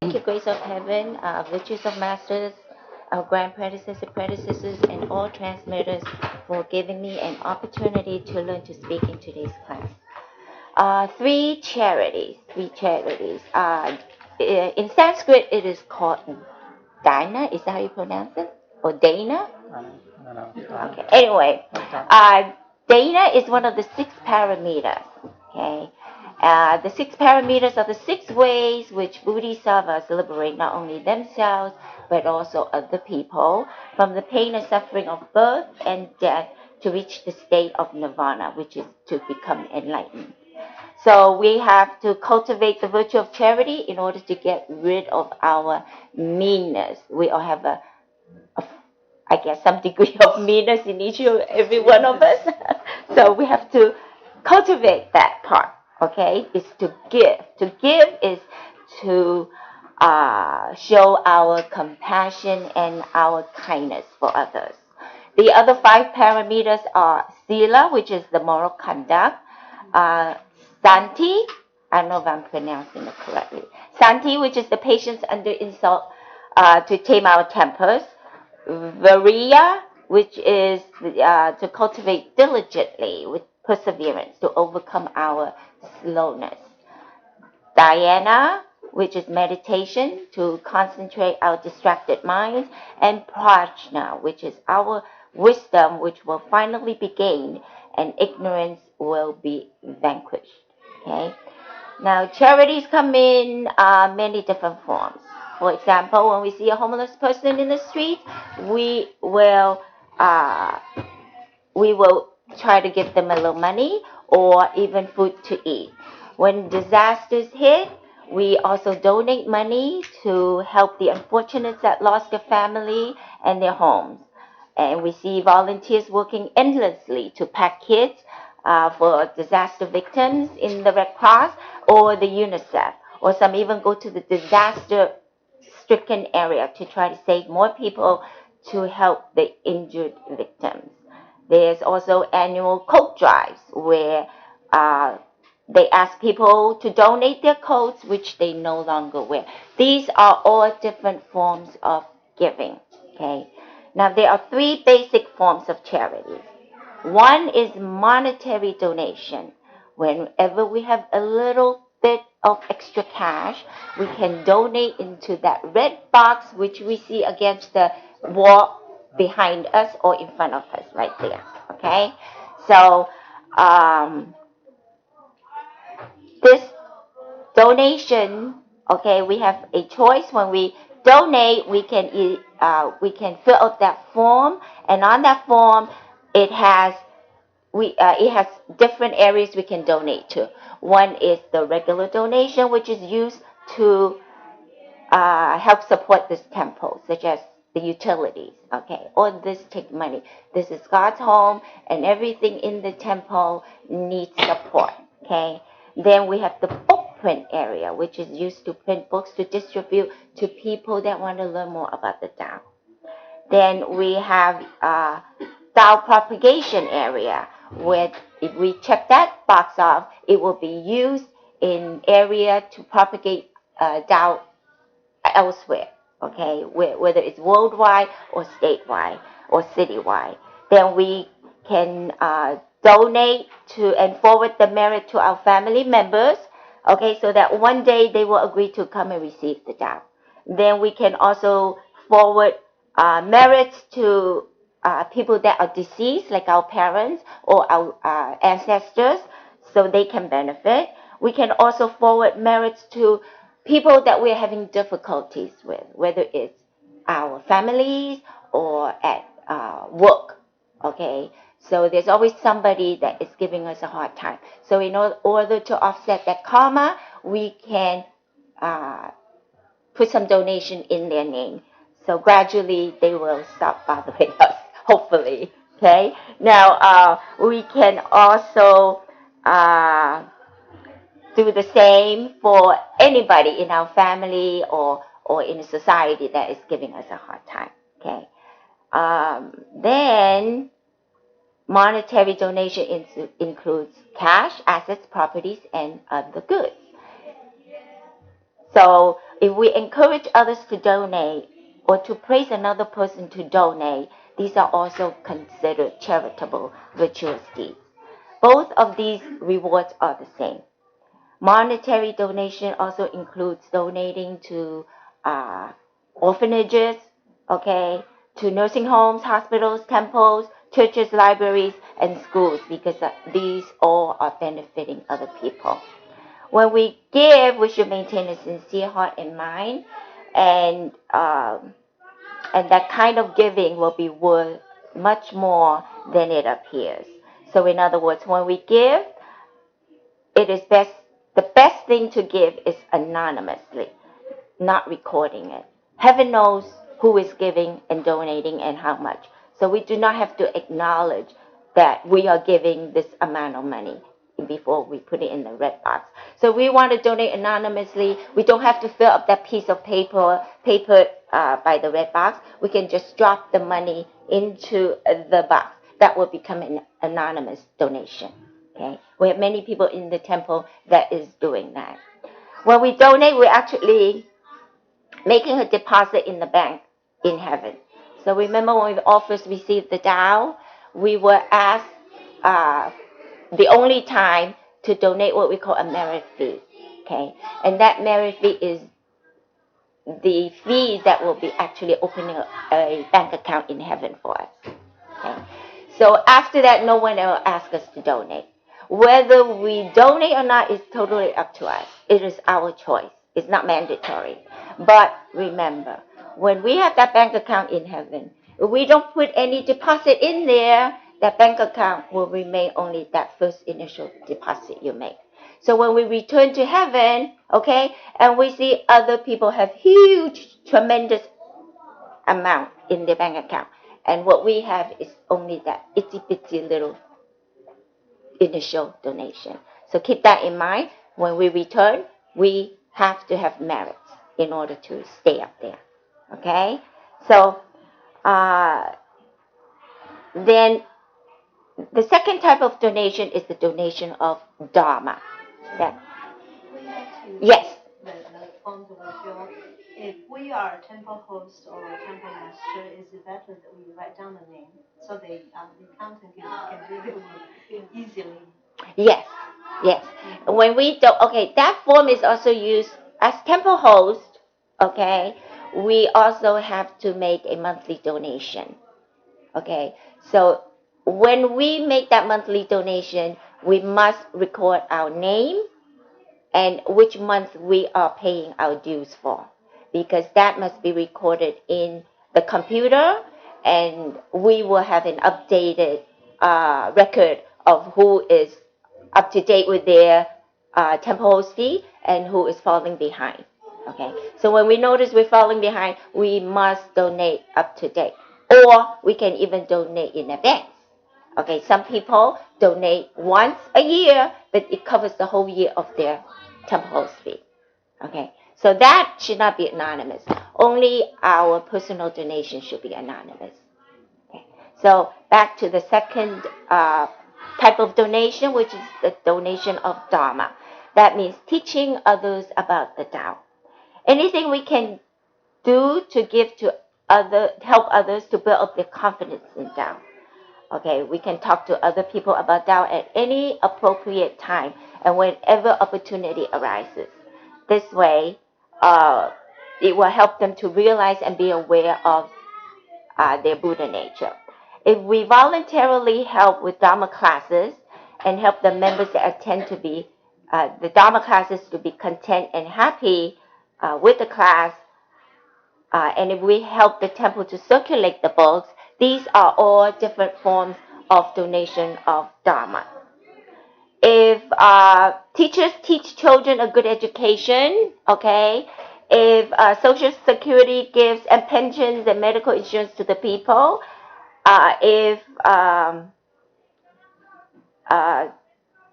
Thank you, Grace of Heaven, Virtues of Masters, our grand predecessors, and all transmitters for giving me an opportunity to learn to speak in today's class. Three charities. In Sanskrit, it is called Dana. Is that how you pronounce it? Or Dana? Okay. Anyway, Dana is one of the 6 parameters. Okay. The 6 parameters are the 6 ways which bodhisattvas liberate not only themselves but also other people from the pain and suffering of birth and death to reach the state of nirvana, which is to become enlightened. So we have to cultivate the virtue of charity in order to get rid of our meanness. We all have I guess, some degree of meanness in each and every one of us. So we have to cultivate that part, okay? Is to give. To give is to show our compassion and our kindness for others. The other 5 parameters are sila, which is the moral conduct, santi, I don't know if I'm pronouncing it correctly, santi, which is the patience under insult, to tame our tempers, Viriya, which is to cultivate diligently with perseverance to overcome our slowness. Dhyana, which is meditation to concentrate our distracted minds. And Prajna, which is our wisdom, which will finally be gained and ignorance will be vanquished. Okay. Now, charities come in many different forms. For example, when we see a homeless person in the street, we will try to give them a little money or even food to eat. When disasters hit, we also donate money to help the unfortunates that lost their family and their homes. And we see volunteers working endlessly to pack kits for disaster victims in the Red Cross or the UNICEF, or some even go to the disaster-stricken area to try to save more people to help the injured victims. There's also annual coat drives where they ask people to donate their coats, which they no longer wear. These are all different forms of giving. Okay. Now, there are 3 basic forms of charity. One is monetary donation. Whenever we have a little bit of extra cash, we can donate into that red box, which we see against the wall behind us or in front of us right there. Okay? So, this donation, okay, we have a choice. When we donate, we can fill out that form, and on that form, it has different areas we can donate to. One is the regular donation, which is used to help support this temple, such as the utilities, okay, or this take money. This is God's home, and everything in the temple needs support, okay. Then we have the book print area, which is used to print books to distribute to people that want to learn more about the Tao. Then we have Tao propagation area, where if we check that box off, it will be used in area to propagate Tao elsewhere, okay, whether it's worldwide or statewide or citywide. Then we can donate to and forward the merit to our family members, okay, so that one day they will agree to come and receive the Tao. Then we can also forward merits to people that are deceased, like our parents or our ancestors, so they can benefit. We can also forward merits to people that we're having difficulties with, whether it's our families or at work, okay? So there's always somebody that is giving us a hard time. So in order to offset that karma, we can put some donation in their name. So gradually they will stop bothering us, hopefully, okay? Now, we can also do the same for anybody in our family or in a society that is giving us a hard time, okay? Then monetary donation includes cash, assets, properties, and other goods. So if we encourage others to donate or to praise another person to donate, these are also considered charitable virtuous deeds. Both of these rewards are the same. Monetary donation also includes donating to orphanages, okay, to nursing homes, hospitals, temples, churches, libraries, and schools, because these all are benefiting other people. When we give, we should maintain a sincere heart and mind, and that kind of giving will be worth much more than it appears. So, in other words, when we give, it is best. The best thing to give is anonymously, not recording it. Heaven knows who is giving and donating and how much. So we do not have to acknowledge that we are giving this amount of money before we put it in the red box. So we want to donate anonymously. We don't have to fill up that piece of paper by the red box. We can just drop the money into the box. That will become an anonymous donation. Okay, we have many people in the temple that is doing that. When we donate, we're actually making a deposit in the bank in heaven. So remember when we all first received the Tao, we were asked the only time to donate what we call a merit fee. Okay, and that merit fee is the fee that will be actually opening a bank account in heaven for us. Okay, so after that, no one will ask us to donate. Whether we donate or not is totally up to us. It is our choice. It's not mandatory. But remember, when we have that bank account in heaven, if we don't put any deposit in there, that bank account will remain only that first initial deposit you make. So when we return to heaven, okay, and we see other people have huge, tremendous amount in their bank account, and what we have is only that itty bitty little initial donation. So keep that in mind. When we return, we have to have merits in order to stay up there. Okay? So then the second type of donation is the donation of Dharma. Yeah. Yes. The point was your, if we are temple host or temple master, is it better that we write down the name so the accountant can read it easily? Yes, yes. When we do, okay, that form is also used as temple host. Okay, we also have to make a monthly donation. Okay, so when we make that monthly donation, we must record our name and which month we are paying our dues for, because that must be recorded in the computer, and we will have an updated record of who is up to date with their temple host fee and who is falling behind. Okay, so when we notice we're falling behind, we must donate up to date, or we can even donate in advance. Okay, some people donate once a year, but it covers the whole year of their temple host fee. Okay, so that should not be anonymous. Only our personal donation should be anonymous. Okay, so back to the second type of donation, which is the donation of Dharma. That means teaching others about the Tao. Anything we can do to give to help others to build up their confidence in Tao. Okay, we can talk to other people about Tao at any appropriate time and whenever opportunity arises. This way, it will help them to realize and be aware of their Buddha nature. If we voluntarily help with Dharma classes and help the members that attend to be the Dharma classes to be content and happy with the class, and if we help the temple to circulate the books, these are all different forms of donation of Dharma. If teachers teach children a good education, okay, if Social Security gives and pensions and medical insurance to the people, if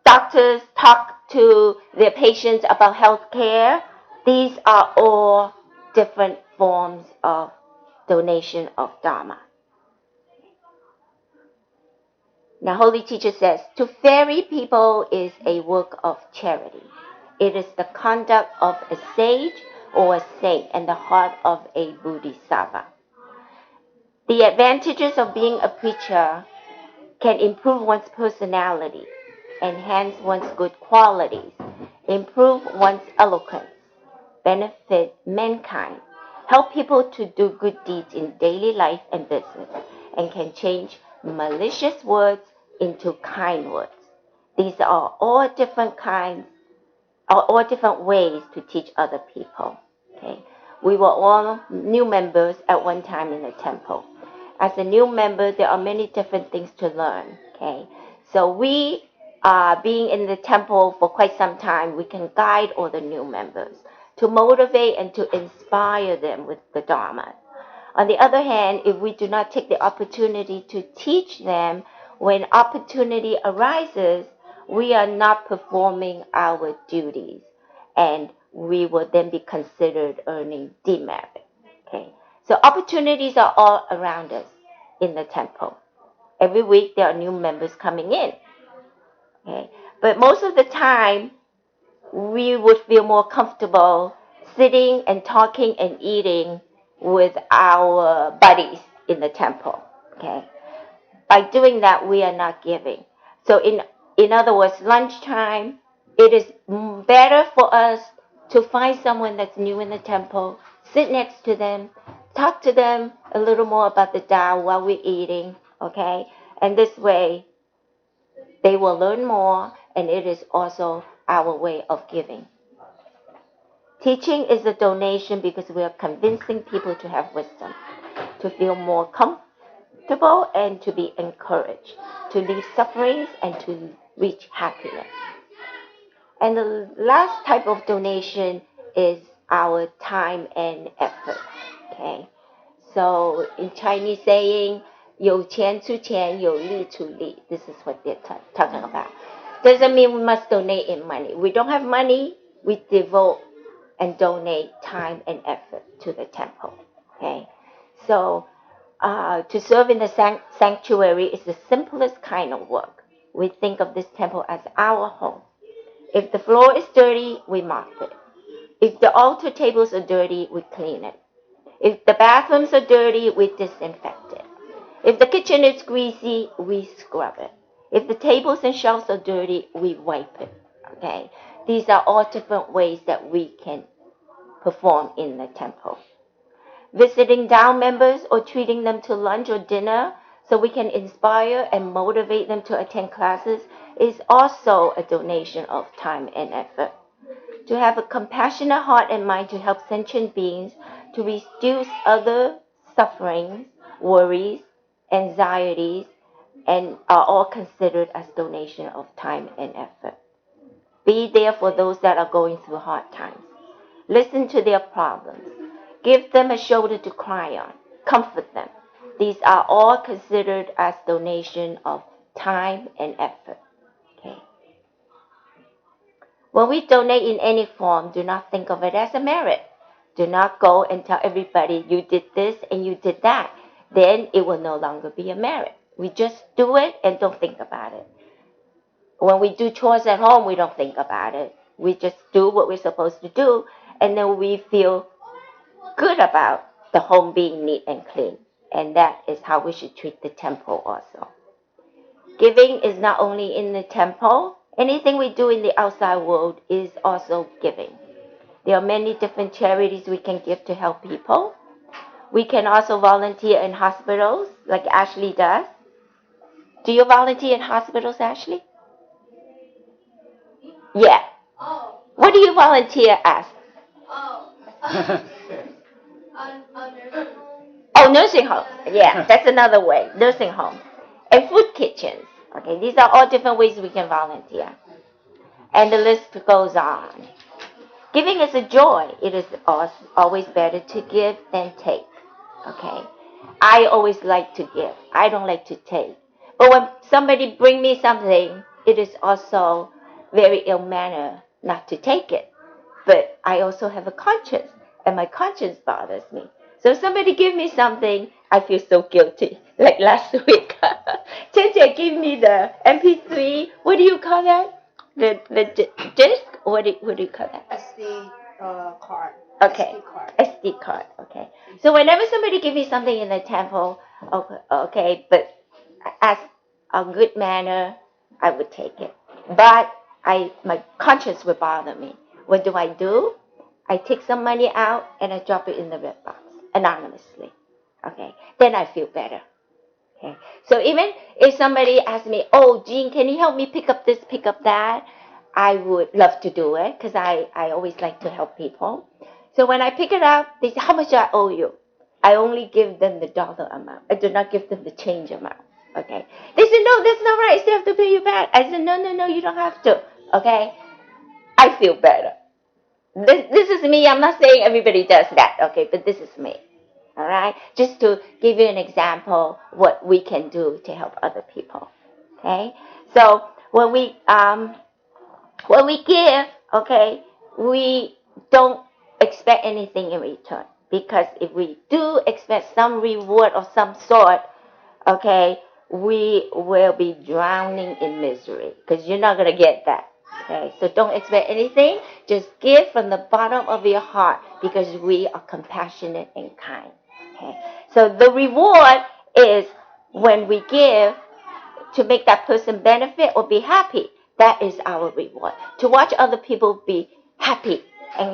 doctors talk to their patients about health care, these are all different forms of donation of Dharma. Now, Holy Teacher says, to ferry people is a work of charity. It is the conduct of a sage or a saint and the heart of a bodhisattva. The advantages of being a preacher can improve one's personality, enhance one's good qualities, improve one's eloquence, benefit mankind, help people to do good deeds in daily life and business, and can change malicious words into kind words. These are all different kinds, all different ways to teach other people. Okay, we were all new members at one time in the temple. As a new member, there are many different things to learn. Okay, so we being in the temple for quite some time, we can guide all the new members to motivate and to inspire them with the Dharma. On the other hand, if we do not take the opportunity to teach them, when opportunity arises, we are not performing our duties, and we will then be considered earning demerit. Okay, so opportunities are all around us in the temple. Every week there are new members coming in. Okay, but most of the time, we would feel more comfortable sitting and talking and eating with our buddies in the temple. Okay, by doing that, we are not giving. So in other words, lunchtime, it is better for us to find someone that's new in the temple, sit next to them, talk to them a little more about the Tao while we're eating. Okay, and this way they will learn more, and it is also our way of giving. Teaching is a donation because we are convincing people to have wisdom, to feel more comfortable and to be encouraged, to leave sufferings and to reach happiness. And the last type of donation is our time and effort. Okay, so in Chinese saying, 有钱出钱,有力出力. This is what they're talking about. Doesn't mean we must donate in money. We don't have money, we devote and donate time and effort to the temple. Okay, so to serve in the sanctuary is the simplest kind of work. We think of this temple as our home. If the floor is dirty, we mop it. If the altar tables are dirty, we clean it. If the bathrooms are dirty, we disinfect it. If the kitchen is greasy, we scrub it. If the tables and shelves are dirty, we wipe it. Okay, these are all different ways that we can perform in the temple. Visiting down members or treating them to lunch or dinner so we can inspire and motivate them to attend classes is also a donation of time and effort. To have a compassionate heart and mind to help sentient beings to reduce other sufferings, worries, anxieties, and are all considered as donation of time and effort. Be there for those that are going through hard times. Listen to their problems. Give them a shoulder to cry on. Comfort them. These are all considered as donation of time and effort. Okay. When we donate in any form, do not think of it as a merit. Do not go and tell everybody you did this and you did that. Then it will no longer be a merit. We just do it and don't think about it. When we do chores at home, we don't think about it. We just do what we're supposed to do, and then we feel good about the home being neat and clean. And that is how we should treat the temple also. Giving is not only in the temple. Anything we do in the outside world is also giving. There are many different charities we can give to help people. We can also volunteer in hospitals, like Ashley does. Do you volunteer in hospitals, Ashley? Yeah. Oh. What do you volunteer as? Oh. Nursing home. Oh, nursing home. Yeah, that's another way. Nursing home. And food kitchens. Okay, these are all different ways we can volunteer. And the list goes on. Giving is a joy. It is always better to give than take. Okay. I always like to give. I don't like to take. But when somebody bring me something, it is also very ill manner not to take it. But I also have a conscience, and my conscience bothers me. So if somebody give me something, I feel so guilty. Like last week, Chenche gave me the MP3. What do you call that? The disc? What do you call that? SD card. Okay. SD card. SD card. Okay. So whenever somebody give me something in the temple, okay, but as a good manner, I would take it. But my conscience would bother me. What do? I take some money out and I drop it in the red box anonymously. Okay. Then I feel better. Okay. So even if somebody asks me, "Oh, Jean, can you help me pick up this, pick up that?" I would love to do it because I always like to help people. So when I pick it up, they say, "How much do I owe you?" I only give them the dollar amount. I do not give them the change amount. Okay. They said, "No, that's not right. I still have to pay you back." I said, "No, no, no, you don't have to." Okay. I feel better. This is me. I'm not saying everybody does that. Okay, but this is me. All right, just to give you an example what we can do to help other people. Okay, so when we give, okay, we don't expect anything in return, because if we do expect some reward of some sort, okay, we will be drowning in misery, because you're not going to get that. Okay, so don't expect anything. Just give from the bottom of your heart, because we are compassionate and kind. Okay, so the reward is when we give to make that person benefit or be happy. That is our reward. To watch other people be happy and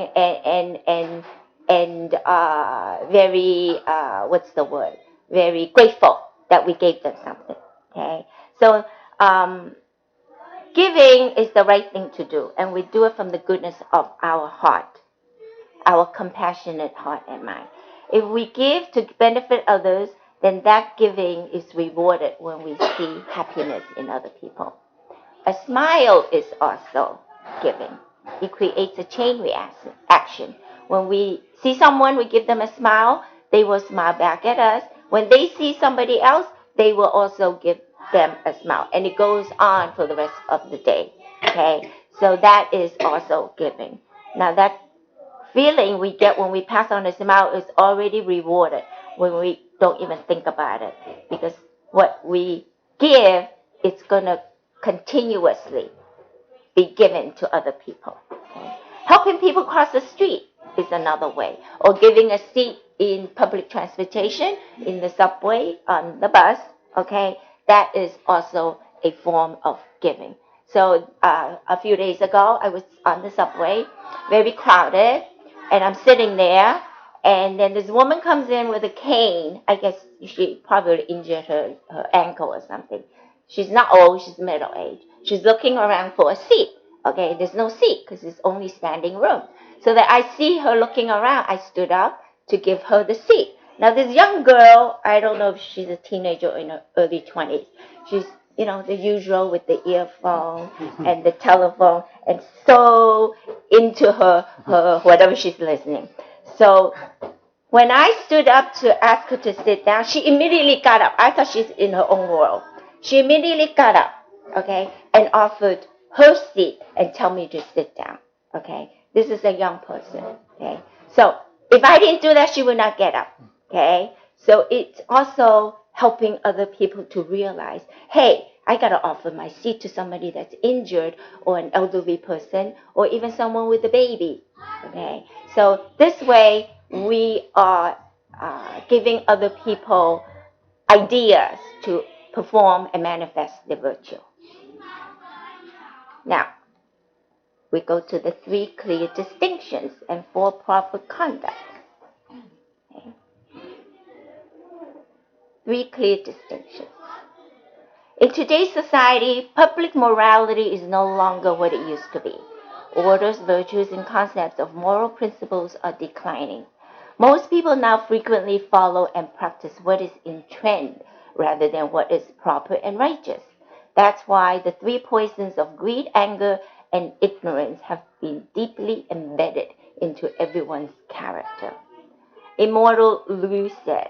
very what's the word? Very grateful that we gave them something. Okay, so um, giving is the right thing to do, and we do it from the goodness of our heart, our compassionate heart and mind. If we give to benefit others, then that giving is rewarded when we see happiness in other people. A smile is also giving. It creates a chain reaction. When we see someone, we give them a smile, they will smile back at us. When they see somebody else, they will also give them a smile. And it goes on for the rest of the day. Okay? So that is also giving. Now that feeling we get when we pass on a smile is already rewarded when we don't even think about it, because what we give, it's going to continuously be given to other people. Okay? Helping people cross the street is another way, or giving a seat in public transportation, in the subway, on the bus. Okay, that is also a form of giving. So a few days ago, I was on the subway, very crowded, and I'm sitting there, and then this woman comes in with a cane. I guess she probably injured her ankle or something. She's not old, she's middle aged. She's looking around for a seat. Okay, there's no seat because it's only standing room. So that I see her looking around, I stood up to give her the seat. Now this young girl, I don't know if she's a teenager or in her early 20s. She's, the usual with the earphone and the telephone, and so into her whatever she's listening. So when I stood up to ask her to sit down, she immediately got up. I thought she's in her own world. She immediately got up, okay, and offered her seat and tell me to sit down, okay. This is a young person, okay. So if I didn't do that, she would not get up, okay. So it's also helping other people to realize, hey, I got to offer my seat to somebody that's injured, or an elderly person, or even someone with a baby, okay. So this way, we are giving other people ideas to perform and manifest the virtue. Now, we go to the 3 clear distinctions and 4 proper conduct. Okay. 3 clear distinctions. In today's society, public morality is no longer what it used to be. Orders, virtues, and concepts of moral principles are declining. Most people now frequently follow and practice what is in trend rather than what is proper and righteous. That's why the 3 poisons of greed, anger, and ignorance have been deeply embedded into everyone's character. Immortal Lu said,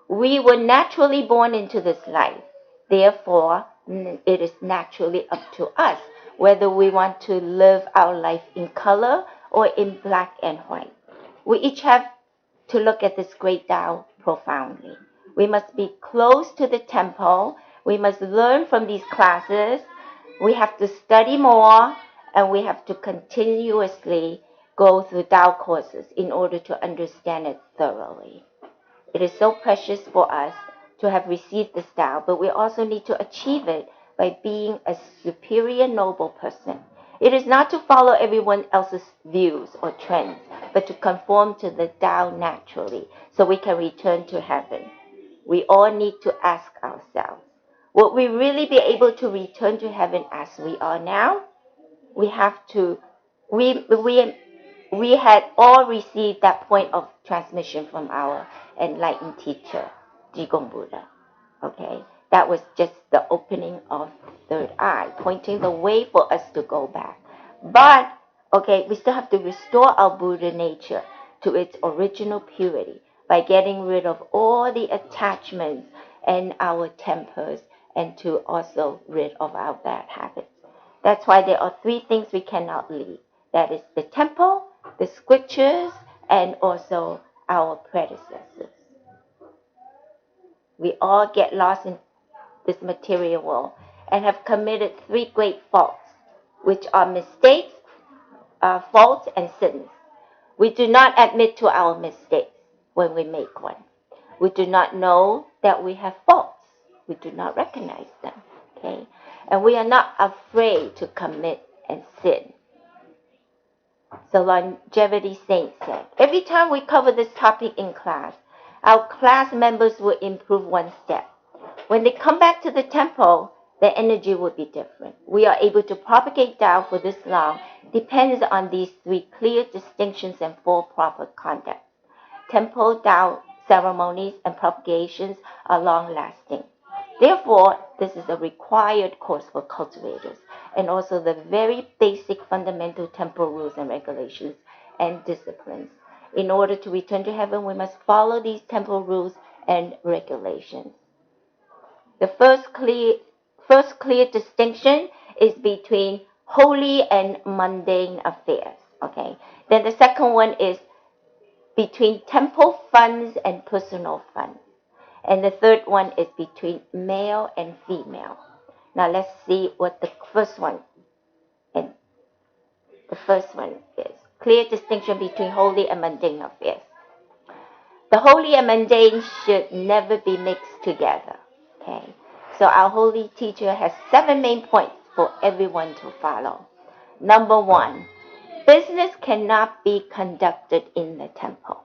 "We were naturally born into this life. Therefore, it is naturally up to us whether we want to live our life in color or in black and white. We each have to look at this great Tao profoundly. We must be close to the temple. We must learn from these classes. We have to study more, and we have to continuously go through Tao courses in order to understand it thoroughly. It is so precious for us to have received this Tao, but we also need to achieve it by being a superior noble person. It is not to follow everyone else's views or trends, but to conform to the Tao naturally so we can return to heaven. We all need to ask ourselves, will we really be able to return to heaven as we are now? We had all received that point of transmission from our enlightened teacher, Jigong Buddha. Okay, that was just the opening of third eye, pointing the way for us to go back. But okay, we still have to restore our Buddha nature to its original purity by getting rid of all the attachments and our tempers, and to also rid of our bad habits. That's why there are three things we cannot leave. That is the temple, the scriptures, and also our predecessors. We all get lost in this material world and have committed three great faults, which are mistakes, faults, and sins. We do not admit to our mistakes when we make one. We do not know that we have faults. We do not recognize them. Okay? And we are not afraid to commit and sin. So Longevity Saint said, every time we cover this topic in class, our class members will improve one step. When they come back to the temple, their energy will be different. We are able to propagate Tao for this long depends on these three clear distinctions and four proper conduct. Temple Tao ceremonies and propagations are long-lasting. Therefore, this is a required course for cultivators, and also the very basic fundamental temple rules and regulations and disciplines. In order to return to heaven, we must follow these temple rules and regulations. The first clear distinction is between holy and mundane affairs. Okay. Then the second one is between temple funds and personal funds. And the third one is between male and female. Now let's see what the first one is. The first one is clear distinction between holy and mundane affairs. The holy and mundane should never be mixed together. Okay. So our holy teacher has 7 main points for everyone to follow. Number 1, business cannot be conducted in the temple.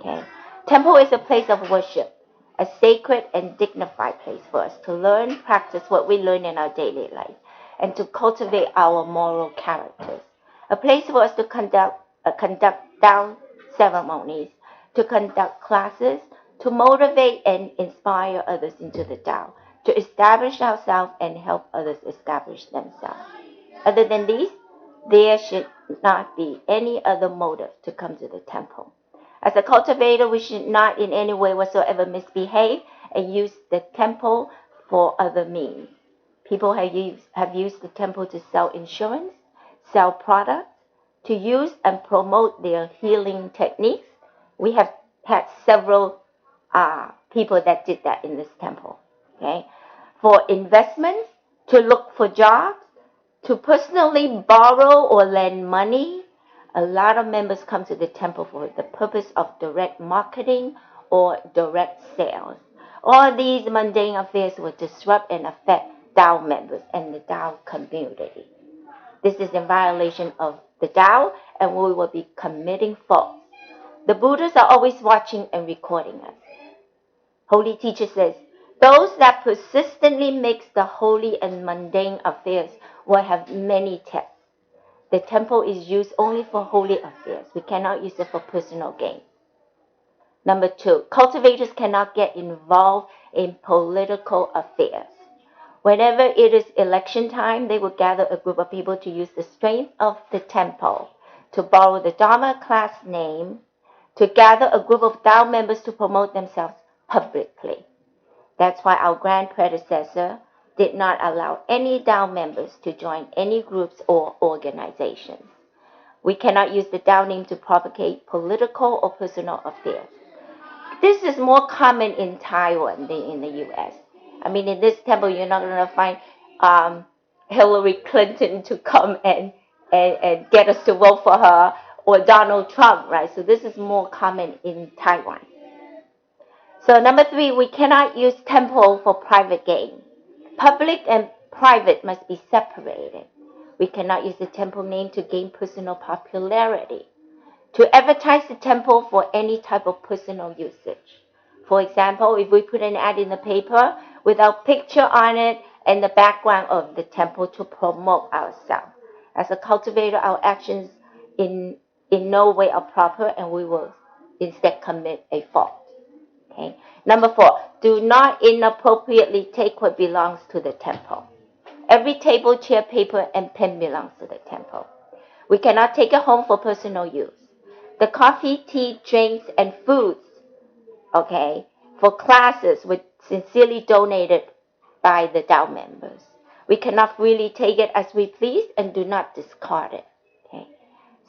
Okay. Temple is a place of worship, a sacred and dignified place for us to learn, practice what we learn in our daily life, and to cultivate our moral characters. A place for us to conduct Tao ceremonies, to conduct classes, to motivate and inspire others into the Tao, to establish ourselves and help others establish themselves. Other than these, there should not be any other motive to come to the temple. As a cultivator, we should not in any way whatsoever misbehave and use the temple for other means. People have used the temple to sell insurance, sell products, to use and promote their healing techniques. We have had several people that did that in this temple. Okay, for investments, to look for jobs, to personally borrow or lend money. A lot of members come to the temple for the purpose of direct marketing or direct sales. All these mundane affairs will disrupt and affect Tao members and the Tao community. This is in violation of the Tao, and we will be committing faults. The Buddhas are always watching and recording us. Holy Teacher says, those that persistently mix the holy and mundane affairs will have many tests. The temple is used only for holy affairs. We cannot use it for personal gain. Number 2, cultivators cannot get involved in political affairs. Whenever it is election time, they will gather a group of people to use the strength of the temple to borrow the Dharma class name, to gather a group of Tao members to promote themselves publicly. That's why our grand predecessor did not allow any Tao members to join any groups or organizations. We cannot use the Tao name to propagate political or personal affairs. This is more common in Taiwan than in the U.S. I mean, in this temple, you're not going to find Hillary Clinton to come and get us to vote for her, or Donald Trump, right? So this is more common in Taiwan. So number 3, we cannot use temple for private gain. Public and private must be separated. We cannot use the temple name to gain personal popularity, to advertise the temple for any type of personal usage. For example, if we put an ad in the paper with our picture on it and the background of the temple to promote ourselves. As a cultivator, our actions in no way are proper, and we will instead commit a fault. Okay. Number 4, do not inappropriately take what belongs to the temple. Every table, chair, paper, and pen belongs to the temple. We cannot take it home for personal use. The coffee, tea, drinks, and foods, okay, for classes were sincerely donated by the Dao members. We cannot really take it as we please and do not discard it. Okay.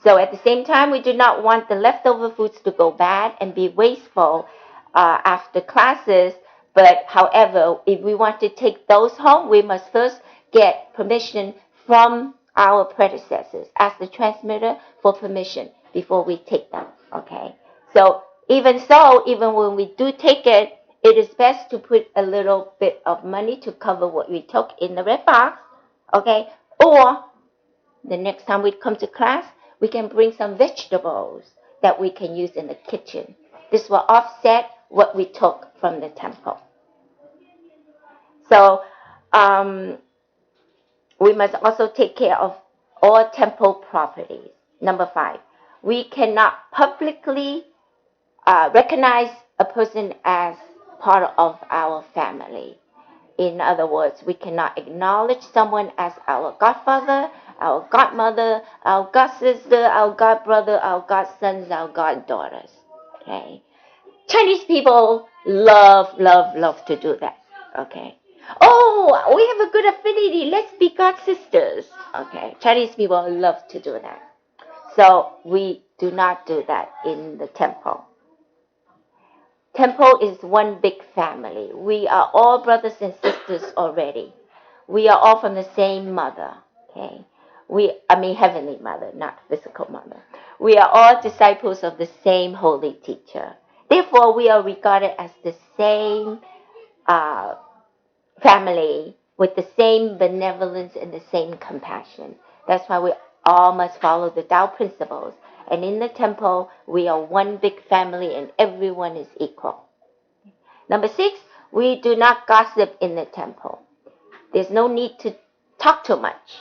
So at the same time, we do not want the leftover foods to go bad and be wasteful after classes. But however, if we want to take those home, we must first get permission from our predecessors, ask the transmitter for permission before we take them. Okay. So even when we do take it, it is best to put a little bit of money to cover what we took in the red box. Okay. Or the next time we come to class, we can bring some vegetables that we can use in the kitchen. This will offset what we took from the temple. So we must also take care of all temple properties. Number 5, we cannot publicly recognize a person as part of our family. In other words, we cannot acknowledge someone as our godfather, our godmother, our godsister, our godbrother, our godsons, our goddaughters. Okay. Chinese people love to do that. Okay. Oh, we have a good affinity. Let's be god sisters. Okay. Chinese people love to do that. So we do not do that in the temple. Temple is one big family. We are all brothers and sisters already. We are all from the same mother. Okay. Heavenly mother, not physical mother. We are all disciples of the same holy teacher. Therefore, we are regarded as the same family with the same benevolence and the same compassion. That's why we all must follow the Tao principles. And in the temple, we are one big family and everyone is equal. Number 6, we do not gossip in the temple. There's no need to talk too much.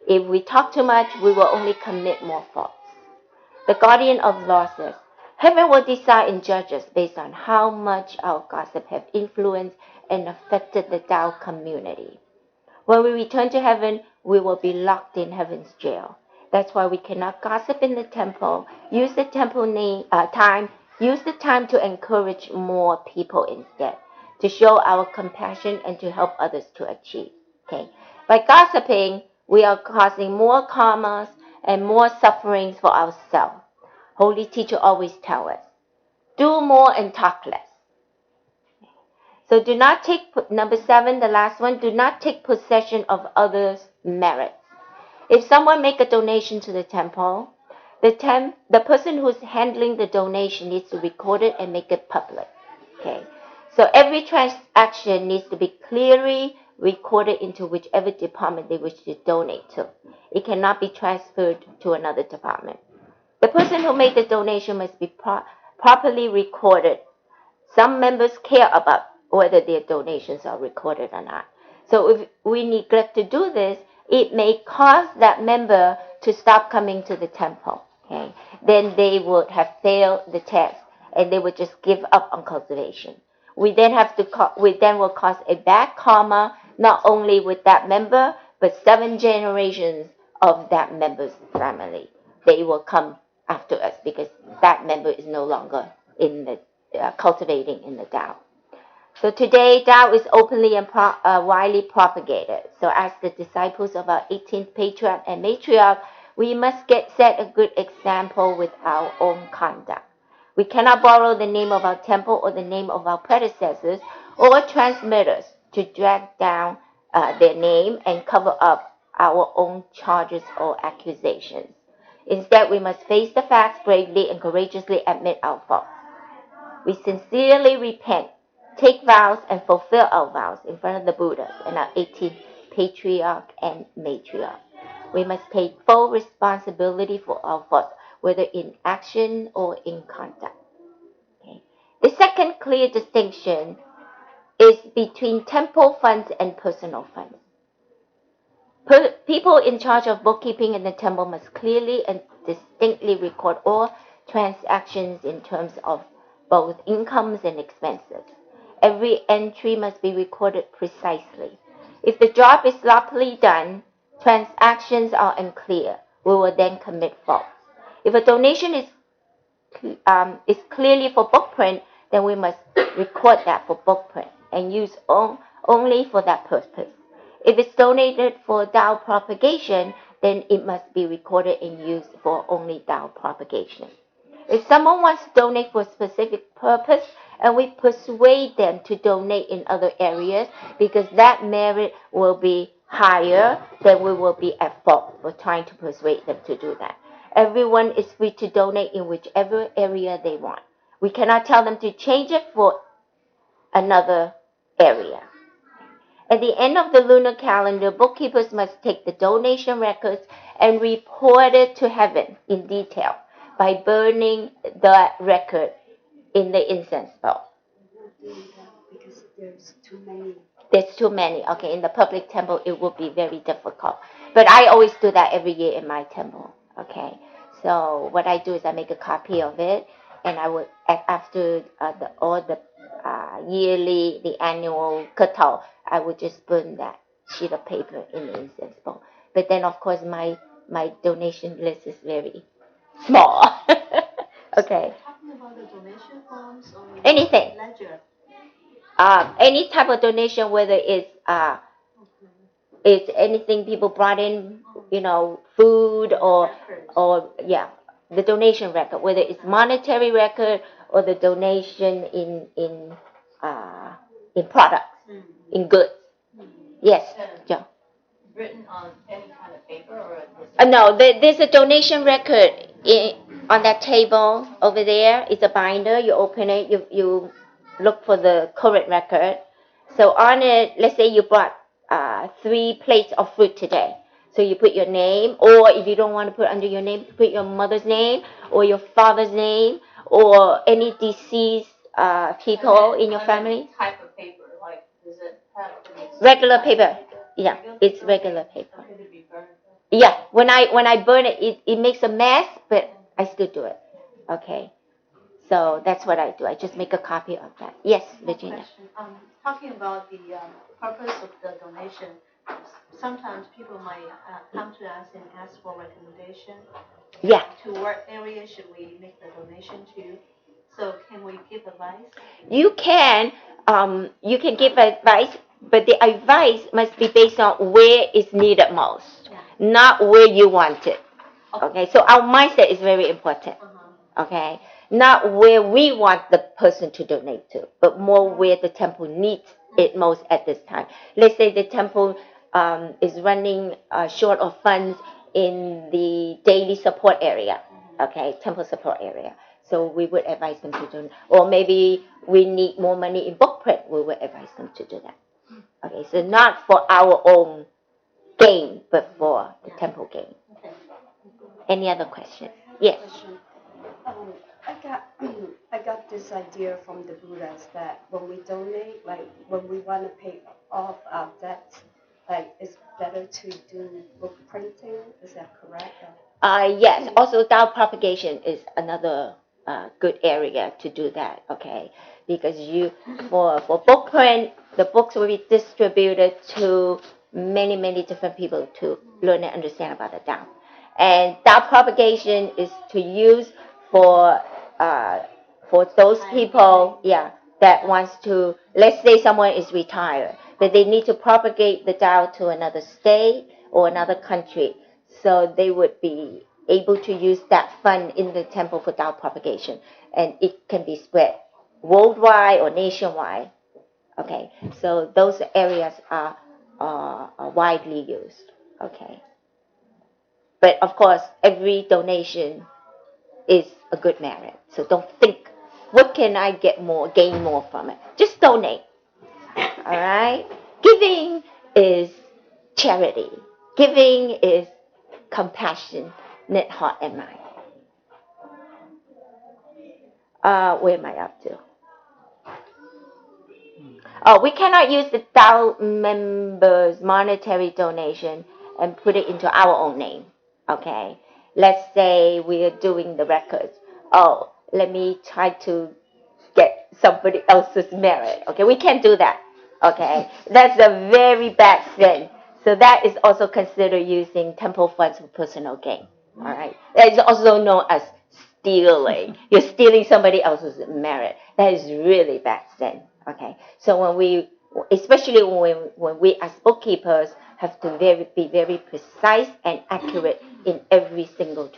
If we talk too much, we will only commit more faults. The guardian of law says, heaven will decide and judge us based on how much our gossip have influenced and affected the Tao community. When we return to heaven, we will be locked in heaven's jail. That's why we cannot gossip in the temple. Use the temple time. Use the time to encourage more people instead, to show our compassion and to help others to achieve. Okay. By gossiping, we are causing more karmas and more sufferings for ourselves. Holy teacher always tells us, do more and talk less. So do not take, number 7, the last one, do not take possession of others' merits. If someone make a donation to the temple, the person who's handling the donation needs to record it and make it public. Okay. So every transaction needs to be clearly recorded into whichever department they wish to donate to. It cannot be transferred to another department. The person who made the donation must be properly recorded. Some members care about whether their donations are recorded or not. So if we neglect to do this, it may cause that member to stop coming to the temple. Okay? Then they would have failed the test and they would just give up on cultivation. We then will cause a bad karma, not only with that member, but 7 generations of that member's family. They will come after us because that member is no longer in the cultivating in the Tao. So today, Tao is openly and widely propagated. So as the disciples of our 18th patriarch and matriarch, we must set a good example with our own conduct. We cannot borrow the name of our temple or the name of our predecessors or transmitters to drag down their name and cover up our own charges or accusations. Instead, we must face the facts bravely and courageously admit our faults. We sincerely repent, take vows, and fulfill our vows in front of the Buddhas and our 18th patriarch and matriarch. We must take full responsibility for our faults, whether in action or in conduct. Okay. The second clear distinction is between temple funds and personal funds. People in charge of bookkeeping in the temple must clearly and distinctly record all transactions in terms of both incomes and expenses. Every entry must be recorded precisely. If the job is sloppily done, transactions are unclear. We will then commit faults. If a donation is clearly for book print, then we must record that for book print and use only for that purpose. If it's donated for Dao propagation, then it must be recorded and used for only Dao propagation. If someone wants to donate for a specific purpose, and we persuade them to donate in other areas, because that merit will be higher, then we will be at fault for trying to persuade them to do that. Everyone is free to donate in whichever area they want. We cannot tell them to change it for another area. At the end of the lunar calendar, bookkeepers must take the donation records and report it to heaven in detail by burning the record in the incense bowl. Because there's too many. There's too many. Okay, in the public temple, it will be very difficult. But I always do that every year in my temple. Okay, so what I do is I make a copy of it, and I would after all the yearly, the annual katao, I would just burn that sheet of paper in the incense bowl. But then, of course, my donation list is very small. Okay. Talking about the donation forms or Anything. ledger. Any type of donation, whether it's anything people brought in, food or yeah, the donation record, whether it's monetary record or the donation in products, in goods. Yes, Joe. Written on any kind of paper or? No, there's a donation record on that table over there. It's a binder. You open it. You look for the current record. So on it, let's say you brought 3 plates of fruit today. So you put your name, or if you don't want to put under your name, put your mother's name or your father's name or any deceased people in your family. Type of paper, like does it have to be regular paper? Yeah, it's regular paper. Could it be burned? Yeah, when I burn it, it makes a mess, but I still do it. Okay, so that's what I do. I just make a copy of that. Yes, Virginia. Talking about the purpose of the donation, sometimes people might come to us and ask for recommendation. Yeah. To what area should we make the donation to? So can we give advice? You can give advice, but the advice must be based on where it's needed most, not where you want it. Okay, so our mindset is very important. Okay, not where we want the person to donate to, but more where the temple needs it most at this time. Let's say the temple is running short of funds in the daily support area. Okay, temple support area. So we would advise them to do, or maybe we need more money in book print. We would advise them to do that. Okay, so not for our own gain, but for the temple gain. Any other questions? Yes. I got this idea from the Buddhas that when we donate, like when we want to pay off our debts, like it's better to do book printing. Is that correct? Yes. Also, Dao propagation is another good area to do that. Okay, because for book print, the books will be distributed to many different people to learn and understand about the Dao. And Dao propagation is to use for those people, that wants to. Let's say someone is retired, but they need to propagate the Dao to another state or another country. So they would be able to use that fund in the temple for Dao propagation, and it can be spread worldwide or nationwide. Okay, so those areas are widely used. Okay. But of course, every donation is a good merit. So don't think, what can I gain more from it? Just donate. All right? Giving is charity. Giving is compassionate heart and mind. Where am I up to? Oh, we cannot use the Tao members' monetary donation and put it into our own name. Okay? Let's say we are doing the records. Oh, let me try to get somebody else's merit. Okay, we can't do that. Okay, that's a very bad sin. So that is also considered using temple funds for personal gain. All right, that is also known as stealing. You're stealing somebody else's merit. That is really bad sin. Okay, so especially when we as bookkeepers have to be very precise and accurate in every single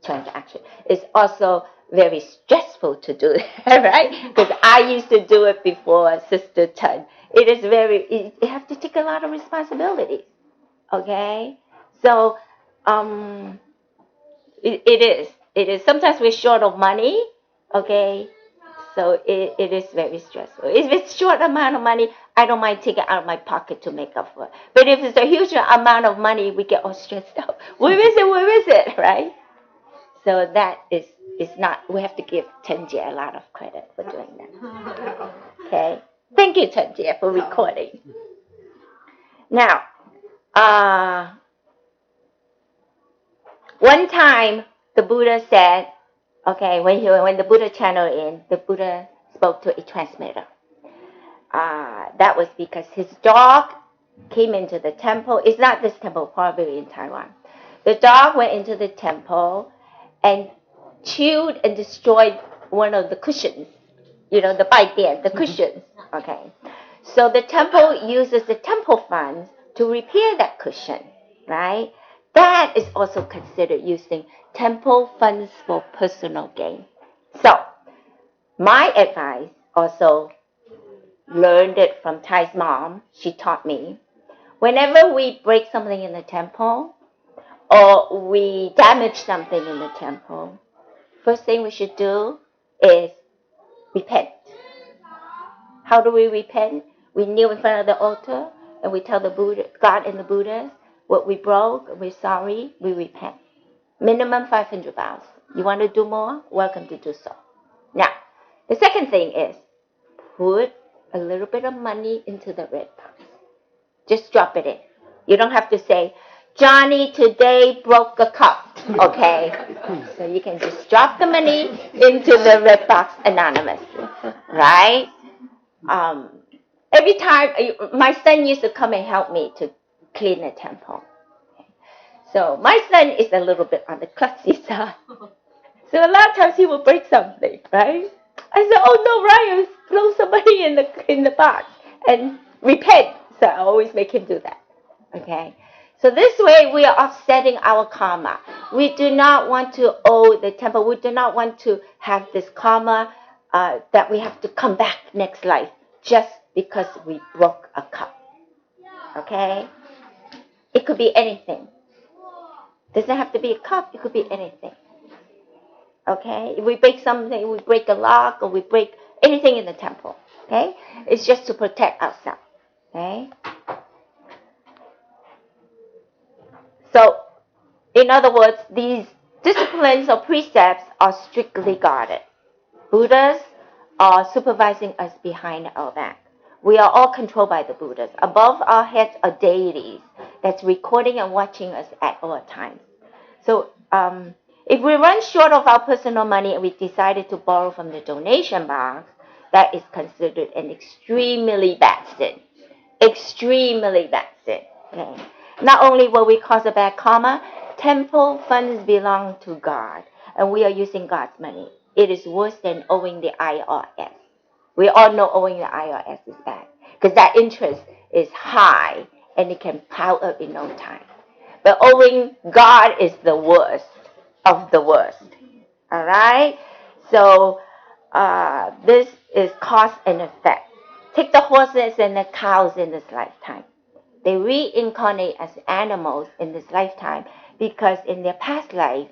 transaction. It's also very stressful to do that, right? Because I used to do it before Sister Chen. You have to take a lot of responsibility. Okay, so it is. Sometimes we're short of money. Okay, so it is very stressful. If it's short amount of money, I don't mind taking out of my pocket to make up for it. But if it's a huge amount of money, we get all stressed out. Where is it? Where is it? Right? So that is not. We have to give Chen Jie a lot of credit for doing that. Okay. Thank you, Chen Jie, for recording. Now, one time the Buddha said, okay, when the Buddha channeled in, the Buddha spoke to a transmitter. That was because his dog came into the temple. It's not this temple, probably in Taiwan. The dog went into the temple and chewed and destroyed one of the cushions. You know, the baidian, the cushions. Okay. So the temple uses the temple funds to repair that cushion, right? That is also considered using temple funds for personal gain. So, my advice also learned it from Ty's mom. She taught me. Whenever we break something in the temple or we damage something in the temple, first thing we should do is repent. How do we repent? We kneel in front of the altar and we tell the Buddha, God and the Buddha what we broke, we're sorry, we repent. Minimum 500 vows. You want to do more? Welcome to do so. Now, the second thing is put a little bit of money into the red box. Just drop it in. You don't have to say, Johnny today broke a cup. Okay? So you can just drop the money into the red box anonymously. Right? Every time, my son used to come and help me to clean the temple. So my son is a little bit on the klutzy side. So a lot of times he will break something, right? I said, oh no, Ryan, throw somebody in the box and repent. So I always make him do that. Okay? So this way we are offsetting our karma. We do not want to owe the temple. We do not want to have this karma that we have to come back next life just because we broke a cup. Okay? It could be anything. Doesn't have to be a cup. It could be anything. Okay? If we break something, we break a lock or we break anything in the temple. Okay? It's just to protect ourselves. Okay? So, in other words, these disciplines or precepts are strictly guarded. Buddhas are supervising us behind our back. We are all controlled by the Buddhas. Above our heads are deities that's recording and watching us at all times. So, if we run short of our personal money and we decided to borrow from the donation box, that is considered an extremely bad sin. Extremely bad sin. Okay. Not only will we cause a bad karma, temple funds belong to God, and we are using God's money. It is worse than owing the IRS. We all know owing the IRS is bad, because that interest is high, and it can pile up in no time. But owing God is the worst of the worst. All right? So this is cause and effect. Take the horses and the cows in this lifetime. They reincarnate as animals in this lifetime. because in their past life,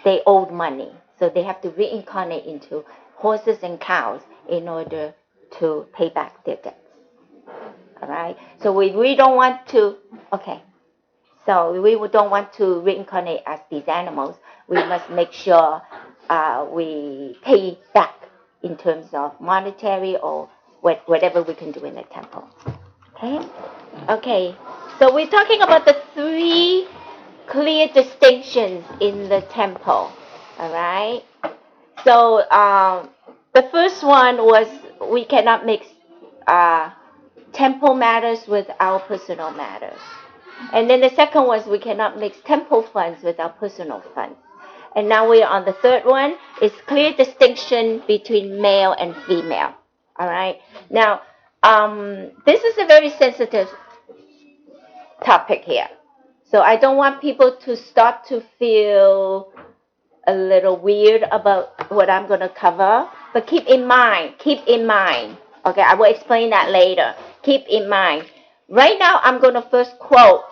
they owed money. So they have to reincarnate into horses and cows in order to pay back their debts. All right? So we don't want to, okay. So we don't want to reincarnate as these animals. We must make sure we pay back in terms of monetary or whatever we can do in the temple. Okay? Okay. So we're talking about the 3 clear distinctions in the temple. All right? So the first one was we cannot mix temple matters with our personal matters. And then the second was we cannot mix temple funds with our personal funds. And now we are on the third one. It's clear distinction between male and female. All right. Now, this is a very sensitive topic here. So I don't want people to start to feel a little weird about what I'm going to cover. But keep in mind. Okay, I will explain that later. Keep in mind. Right now, I'm going to first quote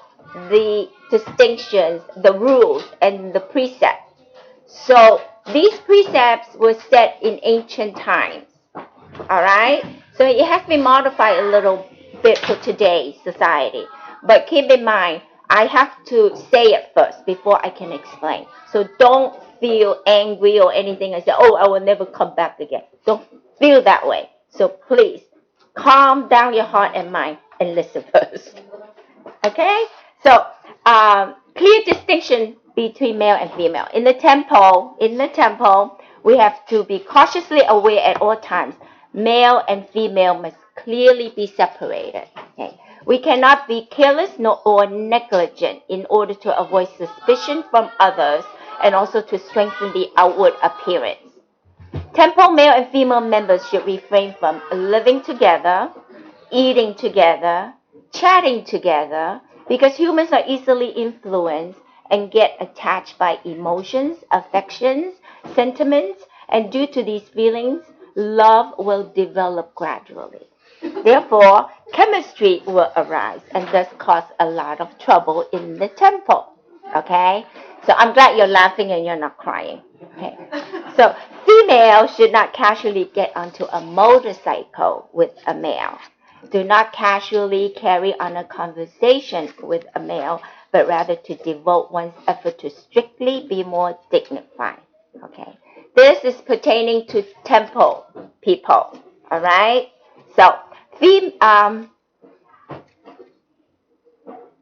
the distinctions, the rules, and the precepts. So these precepts were set in ancient times. All right? So it has been modified a little bit for today's society. But keep in mind, I have to say it first before I can explain. So don't feel angry or anything and say, oh, I will never come back again. Don't feel that way. So please, calm down your heart and mind and listen first. Okay? So, clear distinction between male and female. In the temple, we have to be cautiously aware at all times. Male and female must clearly be separated. Okay? We cannot be careless or negligent in order to avoid suspicion from others and also to strengthen the outward appearance. Temple male and female members should refrain from living together, eating together, chatting together, because humans are easily influenced and get attached by emotions, affections, sentiments, and due to these feelings, love will develop gradually. Therefore, chemistry will arise and thus cause a lot of trouble in the temple. Okay? So I'm glad you're laughing and you're not crying. Okay? So female should not casually get onto a motorcycle with a male. Do not casually carry on a conversation with a male, but rather to devote one's effort to strictly be more dignified. Okay? This is pertaining to temple people. All right? So,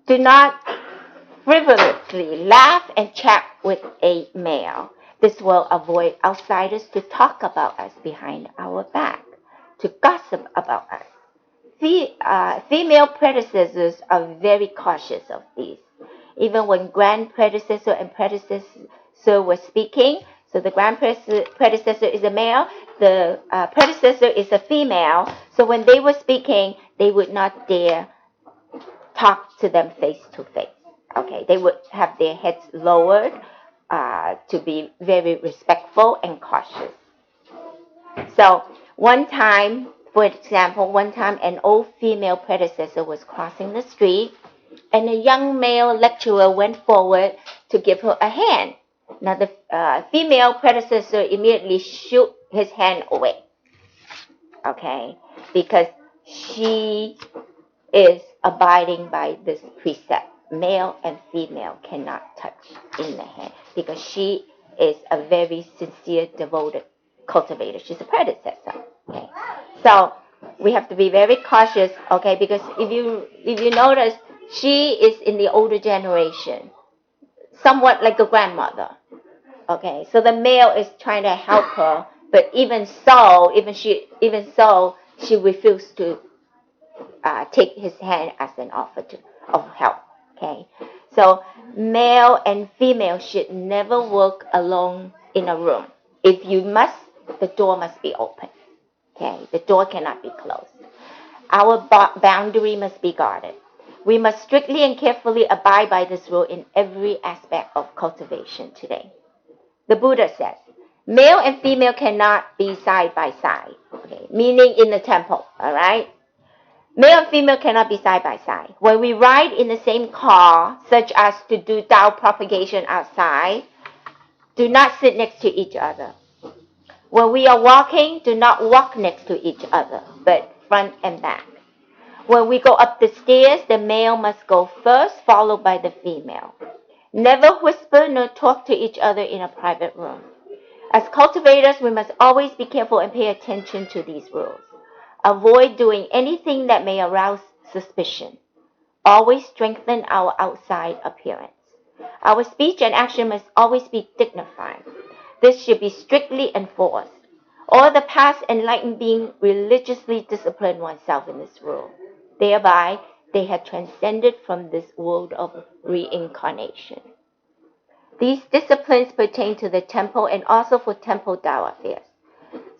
do not frivolously laugh and chat with a male. This will avoid outsiders to talk about us behind our back, to gossip about us. Female predecessors are very cautious of these. Even when grand predecessor and predecessor were speaking, so the grand predecessor is a male, the predecessor is a female. So when they were speaking, they would not dare talk to them face to face. Okay, they would have their heads lowered to be very respectful and cautious. So one time, for example, an old female predecessor was crossing the street, and a young male lecturer went forward to give her a hand. Now the female predecessor immediately shook his hand away. Okay, because she is abiding by this precept. Male and female cannot touch in the hand because she is a very sincere, devoted cultivator. She's a predecessor. Okay, so we have to be very cautious. Okay, because if you notice, she is in the older generation, somewhat like a grandmother. Okay, so the male is trying to help her, but even so, she refused to take his hand as an offer of help. Okay, so male and female should never work alone in a room. If you must, the door must be open. Okay, the door cannot be closed. Our boundary must be guarded. We must strictly and carefully abide by this rule in every aspect of cultivation today. The Buddha says, male and female cannot be side by side, okay, meaning in the temple, all right? Male and female cannot be side by side. When we ride in the same car, such as to do Tao propagation outside, do not sit next to each other. When we are walking, do not walk next to each other, but front and back. When we go up the stairs, the male must go first, followed by the female. Never whisper nor talk to each other in a private room. As cultivators, we must always be careful and pay attention to these rules. Avoid doing anything that may arouse suspicion. Always strengthen our outside appearance. Our speech and action must always be dignified. This should be strictly enforced. All the past enlightened beings religiously disciplined oneself in this rule. Thereby, they had transcended from this world of reincarnation. These disciplines pertain to the temple and also for temple Tao affairs.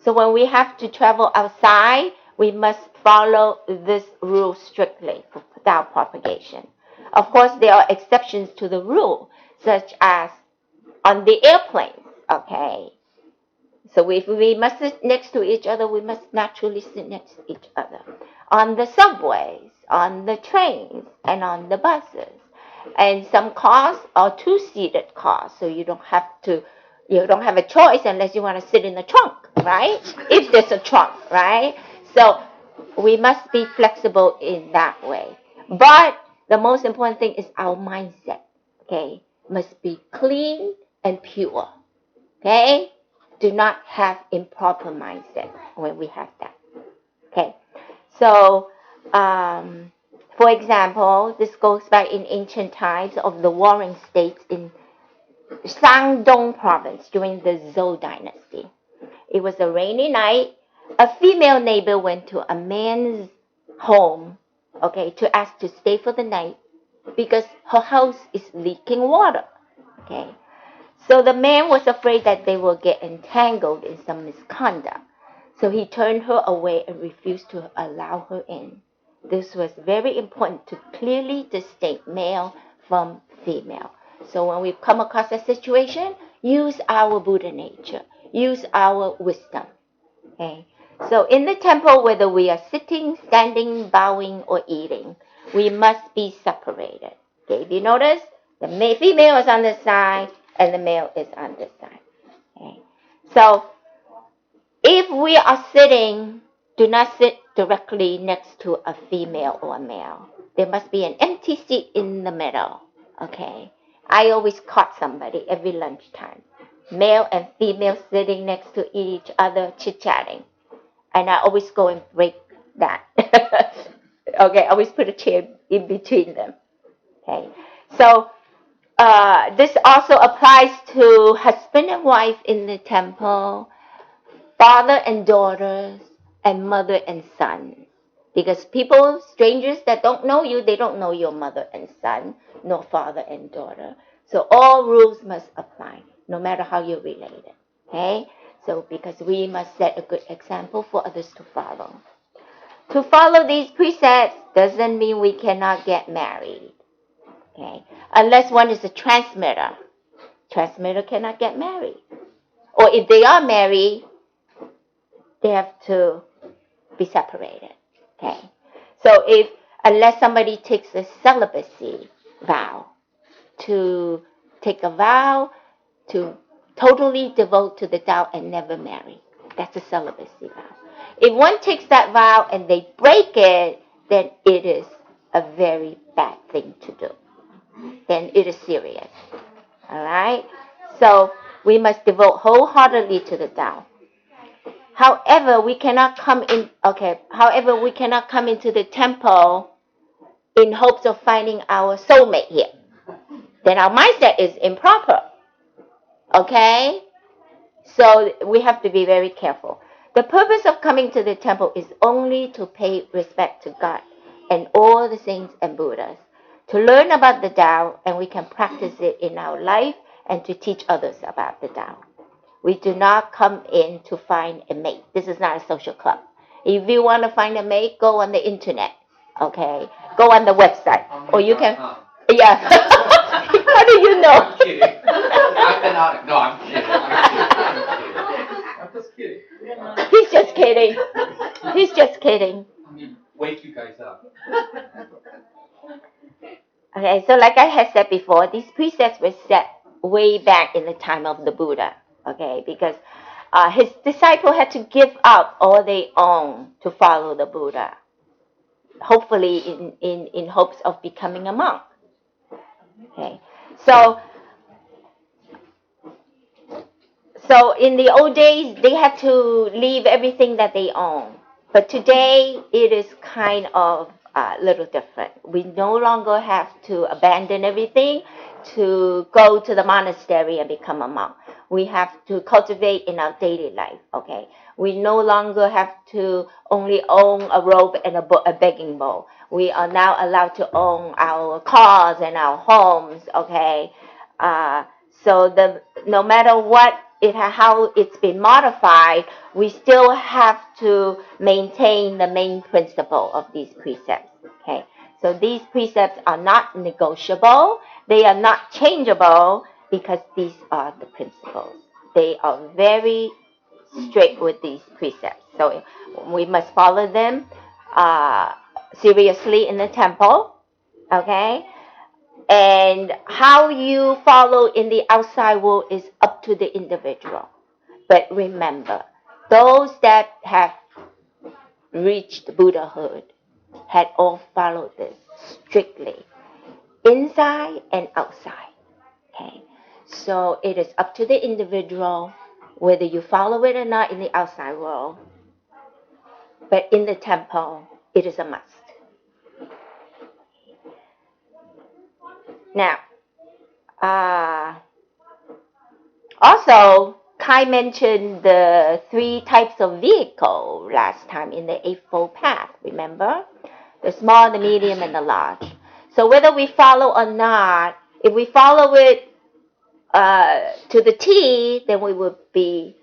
So when we have to travel outside, we must follow this rule strictly for Tao propagation. Of course, there are exceptions to the rule, such as on the airplanes, okay? So if we must sit next to each other, we must naturally sit next to each other. On the subways, on the trains, and on the buses. And some cars are two-seated cars, so you don't have a choice unless you want to sit in the trunk, right? If there's a trunk, right? So we must be flexible in that way. But the most important thing is our mindset, okay? Must be clean and pure, okay? Do not have improper mindset when we have that, okay? So, for example, this goes back in ancient times of the warring states in Shandong province during the Zhou dynasty. It was a rainy night. A female neighbor went to a man's home, okay, to ask to stay for the night because her house is leaking water, okay. So the man was afraid that they will get entangled in some misconduct. So he turned her away and refused to allow her in. This was very important to clearly distinct male from female. So when we come across a situation, use our Buddha nature, use our wisdom. Okay. So in the temple, whether we are sitting, standing, bowing, or eating, we must be separated. Okay. If you notice, the female is on this side and the male is on this side. Okay. So if we are sitting, do not sit directly next to a female or a male. There must be an empty seat in the middle. Okay. I always caught somebody every lunchtime. Male and female sitting next to each other, chit-chatting. And I always go and break that. Okay, I always put a chair in between them. Okay. So this also applies to husband and wife in the temple, father and daughters, and mother and son. Because people, strangers that don't know you, they don't know your mother and son, nor father and daughter. So all rules must apply, no matter how you're related. Okay? So because we must set a good example for others to follow. To follow these precepts doesn't mean we cannot get married. Okay? Unless one is a transmitter. Transmitter cannot get married. Or if they are married, they have to be separated. Okay. So unless somebody takes a celibacy vow, to take a vow to totally devote to the Tao and never marry, that's a celibacy vow. If one takes that vow and they break it, then it is a very bad thing to do. Then it is serious. All right. So we must devote wholeheartedly to the Tao. However, we cannot come into the temple in hopes of finding our soulmate here. Then our mindset is improper. Okay? So we have to be very careful. The purpose of coming to the temple is only to pay respect to God and all the saints and Buddhas, to learn about the Tao, and we can practice it in our life and to teach others about the Tao. We do not come in to find a mate. This is not a social club. If you want to find a mate, go on the internet. Okay? Go on the website. Or you can... Yeah. How do you know? I'm kidding. I've been on it. No, I'm kidding. I'm just kidding. He's just kidding. He's just kidding. I mean, wake you guys up. Okay, so like I had said before, these precepts were set way back in the time of the Buddha. Okay, because his disciple had to give up all they own to follow the Buddha. Hopefully, in hopes of becoming a monk. Okay, so in the old days, they had to leave everything that they own. But today, it is kind of a little different. We no longer have to abandon everything to go to the monastery and become a monk. We have to cultivate in our daily life, okay? We no longer have to only own a robe and a begging bowl. We are now allowed to own our cars and our homes, okay? So no matter how it's been modified, we still have to maintain the main principle of these precepts. Okay, so these precepts are not negotiable. They are not changeable because these are the principles. They are very strict with these precepts. So we must follow them seriously in the temple. Okay. And how you follow in the outside world is up to the individual. But remember, those that have reached Buddhahood had all followed this strictly, inside and outside. Okay, so it is up to the individual whether you follow it or not in the outside world. But in the temple, it is a must. Now, also, Kai mentioned the 3 types of vehicle last time in the Eightfold Path, remember? The small, the medium, and the large. So whether we follow or not, if we follow it to the T, then we would be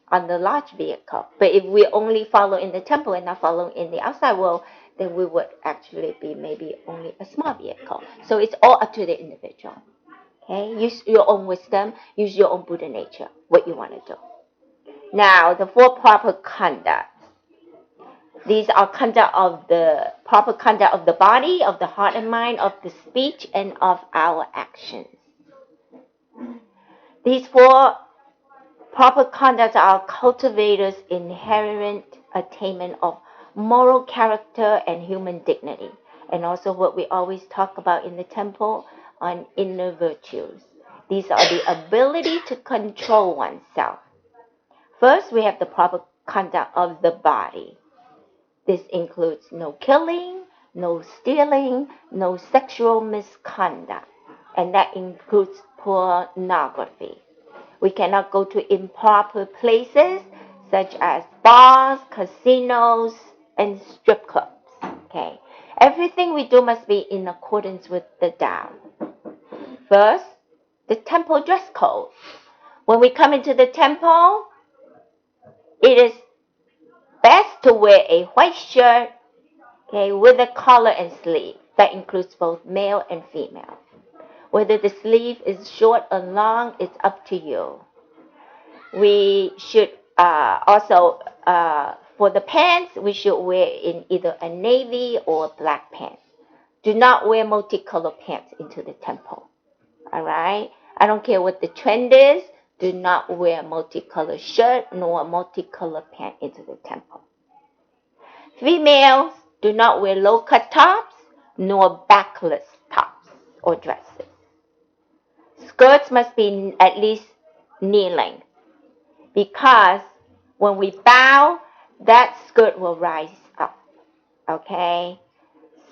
on the large vehicle. But if we only follow in the temple and not follow in the outside world, then we would actually be maybe only a small vehicle. So it's all up to the individual. Okay, use your own wisdom, use your own Buddha nature, what you want to do. Now, the 4 proper conduct. These are proper conduct of the body, of the heart and mind, of the speech, and of our actions. These 4 proper conducts are cultivators' inherent attainment of moral character and human dignity, and also what we always talk about in the temple on inner virtues. These are the ability to control oneself. First, we have the proper conduct of the body. This includes no killing, no stealing, no sexual misconduct, and that includes pornography. We cannot go to improper places such as bars, casinos, and strip clubs. Okay, everything we do must be in accordance with the Tao. First, the temple dress code. When we come into the temple, it is best to wear a white shirt, okay, with a collar and sleeve. That includes both male and female. Whether the sleeve is short or long, it's up to you. We should also, for the pants, we should wear in either a navy or black pants. Do not wear multicolored pants into the temple. All right? I don't care what the trend is. Do not wear multicolored shirt nor multicolored pant into the temple. Females do not wear low-cut tops nor backless tops or dresses. Skirts must be at least knee length because when we bow, that skirt will rise up. Okay?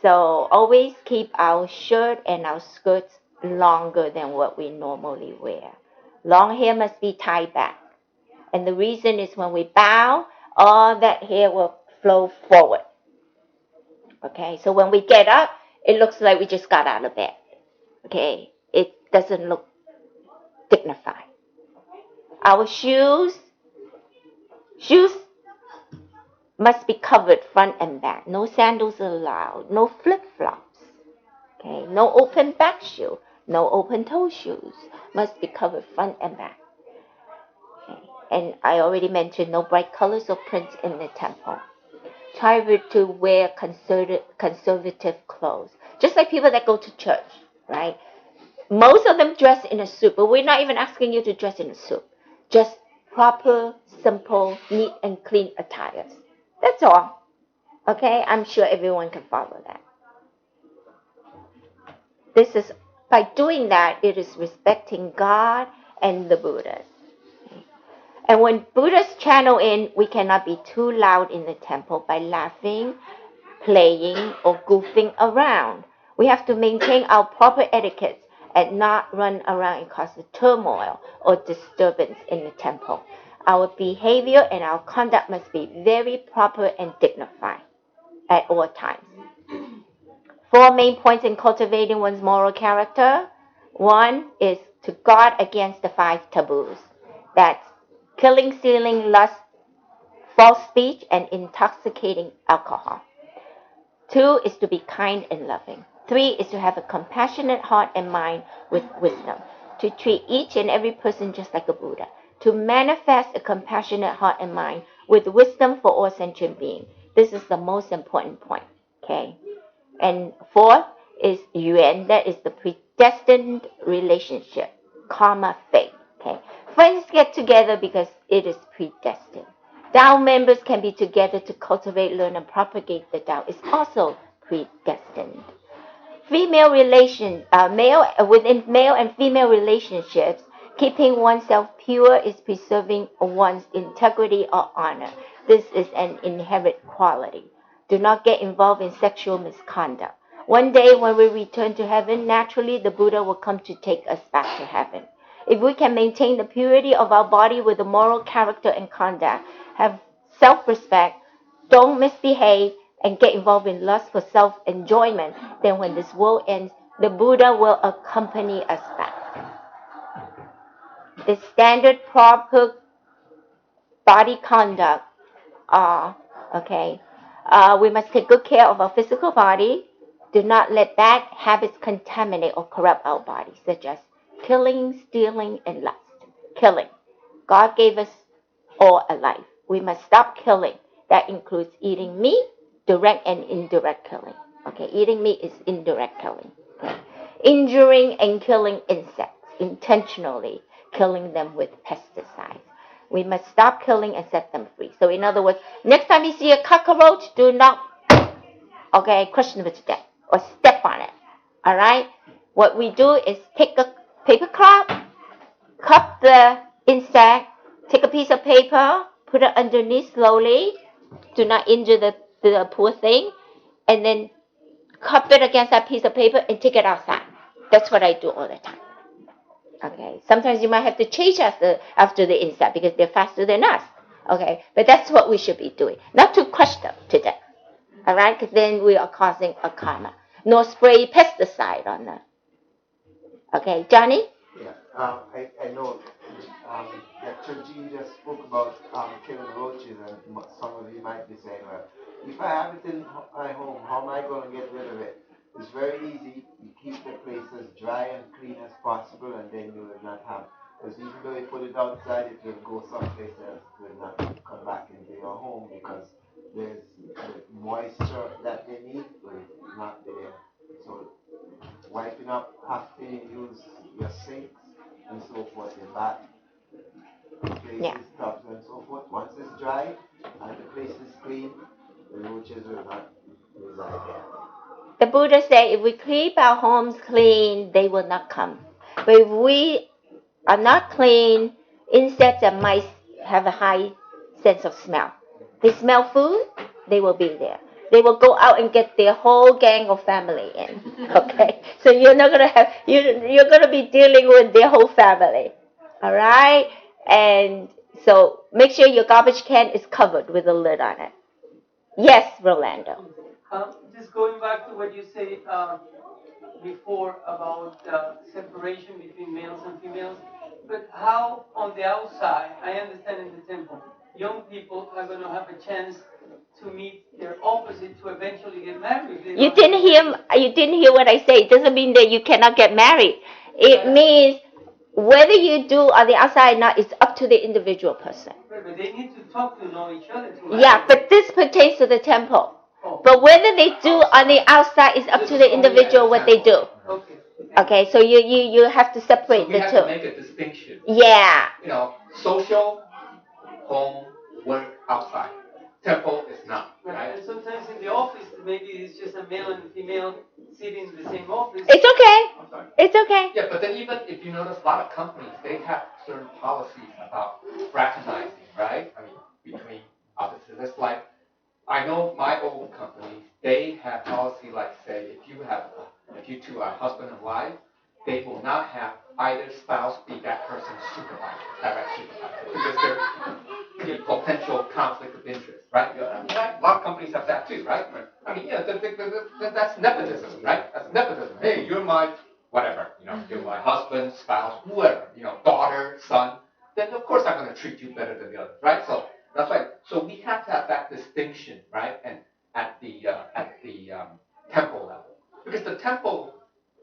So always keep our shirt and our skirts longer than what we normally wear. Long hair must be tied back. And the reason is when we bow, all that hair will flow forward. Okay, so when we get up, it looks like we just got out of bed. Okay, it doesn't look dignified. Our shoes must be covered front and back. No sandals allowed. No flip-flops. Okay, no open back shoe. No open toe shoes. Must be covered front and back. Okay. And I already mentioned no bright colors or prints in the temple. try to wear conservative clothes. Just like people that go to church, right? Most of them dress in a suit, but we're not even asking you to dress in a suit. Just proper, simple, neat, and clean attires. That's all. Okay? I'm sure everyone can follow that. This is, by doing that, it is respecting God and the Buddhas. And when Buddhas channel in, we cannot be too loud in the temple by laughing, playing, or goofing around. We have to maintain our proper etiquette and not run around and cause a turmoil or disturbance in the temple. Our behavior and our conduct must be very proper and dignified at all times. 4 main points in cultivating one's moral character. 1 is to guard against the 5 taboos. That's killing, stealing, lust, false speech, and intoxicating alcohol. 2 is to be kind and loving. 3 is to have a compassionate heart and mind with wisdom. To treat each and every person just like a Buddha. To manifest a compassionate heart and mind with wisdom for all sentient beings. This is the most important point. Okay. And 4 is yuan, that is the predestined relationship, karma fate. Okay, friends get together because it is predestined. Tao members can be together to cultivate, learn, and propagate the Tao. It's also predestined. Female relation, within male and female relationships, keeping oneself pure is preserving one's integrity or honor. This is an inherent quality. Do not get involved in sexual misconduct. One day when we return to heaven, naturally the Buddha will come to take us back to heaven. If we can maintain the purity of our body with a moral character and conduct, have self-respect, don't misbehave, and get involved in lust for self-enjoyment, then when this world ends, the Buddha will accompany us back. The standard proper body conduct are, we must take good care of our physical body. Do not let bad habits contaminate or corrupt our body, such as killing, stealing, and lust. Killing. God gave us all a life. We must stop killing. That includes eating meat, direct and indirect killing. Okay, eating meat is indirect killing. Okay. Injuring and killing insects, intentionally killing them with pesticides. We must stop killing and set them free. So in other words, next time you see a cockroach, do not, crush them to death or step on it. All right? What we do is take a paper cup, cup the insect, take a piece of paper, put it underneath slowly. Do not injure the poor thing. And then cup it against that piece of paper and take it outside. That's what I do all the time. Okay, sometimes you might have to chase after the insect because they're faster than us. Okay, but that's what we should be doing, not to crush them to death. All right, because then we are causing a karma. Nor spray pesticide on them. Okay, Johnny? Yeah, I know that Churchy just spoke about killing roaches, and some of you might be saying, well, if I have it in my home, how am I going to get rid of it? It's very easy. You keep the place as dry and clean as possible, and then you will not have, because even though you put it outside, it will go someplace else. It will not come back into your home because there's the moisture that they need, but it's not there. So wiping up after you use your sinks and so forth, your bath places, tubs and so forth. Once it's dry and the place is clean, the roaches will not reside there. The Buddha said if we keep our homes clean, they will not come. But if we are not clean, insects and mice have a high sense of smell. They smell food, they will be there. They will go out and get their whole gang of family in. Okay? So you're not gonna have you're gonna be dealing with their whole family. All right? And so make sure your garbage can is covered with a lid on it. Yes, Rolando. Just going back to what you said before about separation between males and females, but how on the outside, I understand in the temple, young people are going to have a chance to meet their opposite to eventually get married. You didn't hear what I say. It doesn't mean that you cannot get married. It means Whether you do on the outside or not is up to the individual person. Right, but they need to talk to know each other. Yeah, but this pertains to the temple. Oh, But whether they do on the outside is up to the individual what they do. okay. Okay, so you have to separate So we the have to two. make a distinction. Yeah. You know, social, home, work, outside. Temple is not, right? And sometimes in the office, maybe it's just a male and female sitting in the same office. It's okay. I'm sorry. It's okay. Yeah, but then even if you notice, a lot of companies, they have certain policies about fraternizing, right? I mean, between offices. It's like, I know my old company, they have policy like, say, if you two are husband and wife, they will not have either spouse be that person's supervisor, direct supervisor, because there be potential conflict of interest, right? I mean, right? A lot of companies have that too, right? I mean, yeah, that's nepotism, right? That's nepotism. Hey, you're my whatever, you're my husband, spouse, whoever, daughter, son. Then of course I'm going to treat you better than the others, right? So that's right. So we have to have that distinction, right? And at the temple level, because the temple,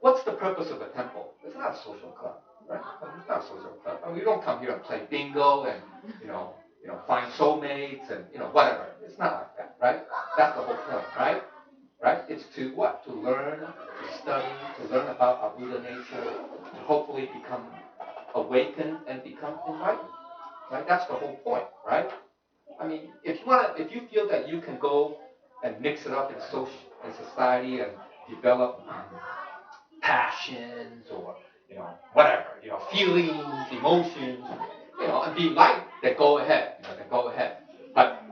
what's the purpose of a temple? It's not a social club, right? It's not a social club. I mean, we don't come here and play bingo and find soulmates and whatever. It's not like that, right? That's the whole point, right? Right? It's to what? To learn, to study, to learn about our Buddha nature, to hopefully become awakened and become enlightened, right? That's the whole point, right? I mean, if you feel that you can go and mix it up in society and develop passions or whatever, feelings, emotions, and be light, then go ahead, But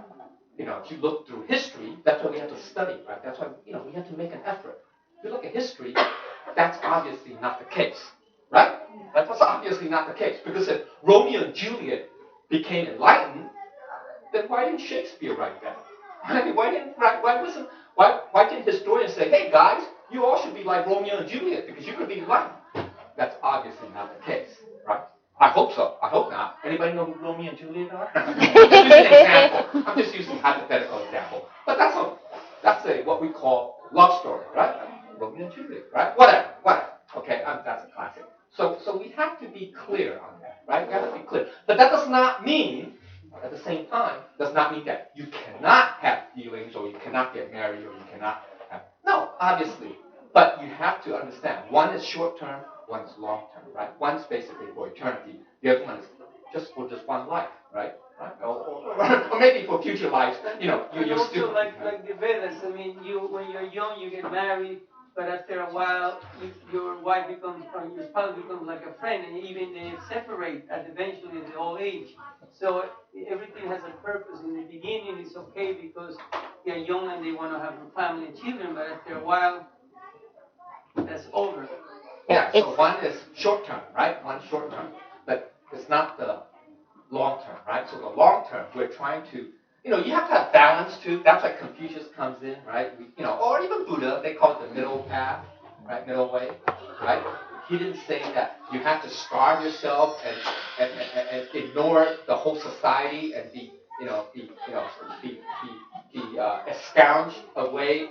if you look through history, that's what we have to study, right? That's why we have to make an effort. If you look at history, that's obviously not the case, right? That's obviously not the case, because if Romeo and Juliet became enlightened, then why didn't Shakespeare write that? Why didn't historians say, hey guys, you all should be like Romeo and Juliet because you could be enlightened? That's obviously not the case, right? I hope so. I hope not. Anybody know who Romeo and Juliet are? I'm just using an example. I'm just using a hypothetical example. But that's a what we call love story, right? Romeo and Juliet, right? Whatever. Okay, that's a classic. So we have to be clear on that, right? We have to be clear. But that does not mean, at the same time, does not mean that you cannot have feelings or you cannot get married or you cannot have. No, obviously. But you have to understand, one is short term, one is long term, right? One's basically for eternity, the other one is just for just one life, right? Or maybe for future lives, you're also still like the Vedas. I mean, when you're young, you get married, but after a while, your wife becomes, or your spouse becomes like a friend, and even they separate eventually at the old age. So everything has a purpose. In the beginning, it's okay because they're young and they want to have a family and children, but after a while, that's over. Yeah, so one is short term, right? One short term, but it's not the long term, right? So the long term, we're trying to, you have to have balance too. That's why Confucius comes in, right? Or even Buddha, they call it the middle path, right? Middle way, right? He didn't say that you have to starve yourself and ignore the whole society and be escounged away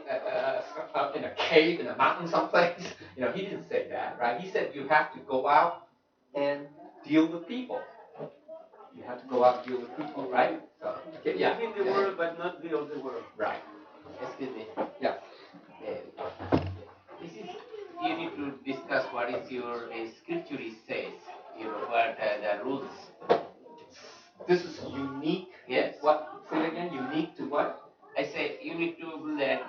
in a cave in a mountain someplace. He didn't say that, right? He said you have to go out and deal with people. You have to go out and deal with people, right? So, okay, yeah. Live in the world, but not build the world. Right. Excuse me. Yeah. This is you need to discuss what is your scripture says. What the rules. This is unique. Yes. What? Say it again. Unique to what? I said you need to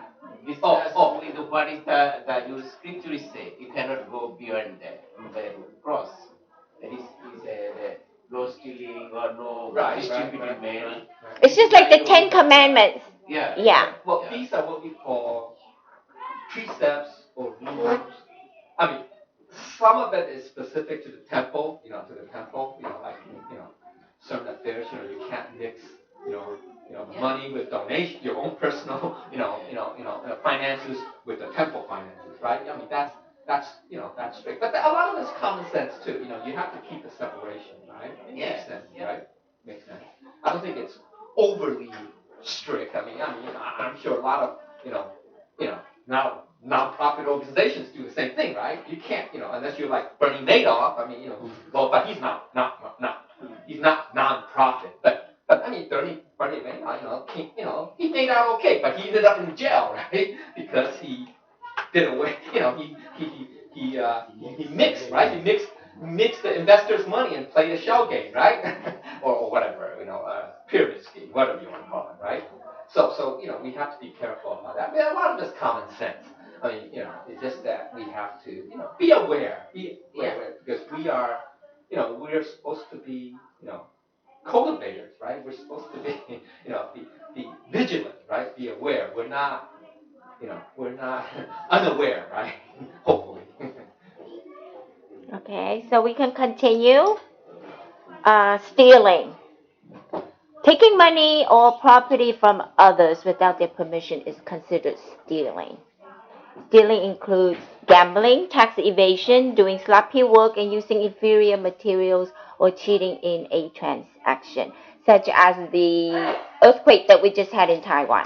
discuss with what is the your scripture say. You cannot go beyond the cross. That is no stealing or no distributing mail. It's just like the Ten Commandments. Yeah. Well, these are what we call precepts or rules. I mean, some of it is specific to the temple, like, certain affairs, you can't mix, money with donation, your own personal, finances with the temple finances, right? I mean, that's strict. But a lot of it's common sense too. You have to keep the separation, right? It makes sense, right? Makes sense. I don't think it's overly strict. I mean, I'm sure a lot of, nonprofit organizations do the same thing, right? You can't, unless you're like Bernie Madoff. I mean, well, but he's not he's not nonprofit. But I mean, Bernie Madoff, he made out okay, but he ended up in jail, right? Because he did away, he mixed, right? He mixed the investors' money and played a shell game, right? or whatever, pyramid scheme, whatever you want to call it, right? So we have to be careful about that. I mean, a lot of it's common sense. I mean, it's just that we have to, be aware, because we are, we're supposed to be, cultivators, right? We're supposed to be, be vigilant, right? Be aware. We're not unaware, right? Hopefully. Okay, so we can continue. Stealing. Taking money or property from others without their permission is considered stealing. Stealing includes gambling, tax evasion, doing sloppy work, and using inferior materials or cheating in a transaction, such as the earthquake that we just had in Taiwan.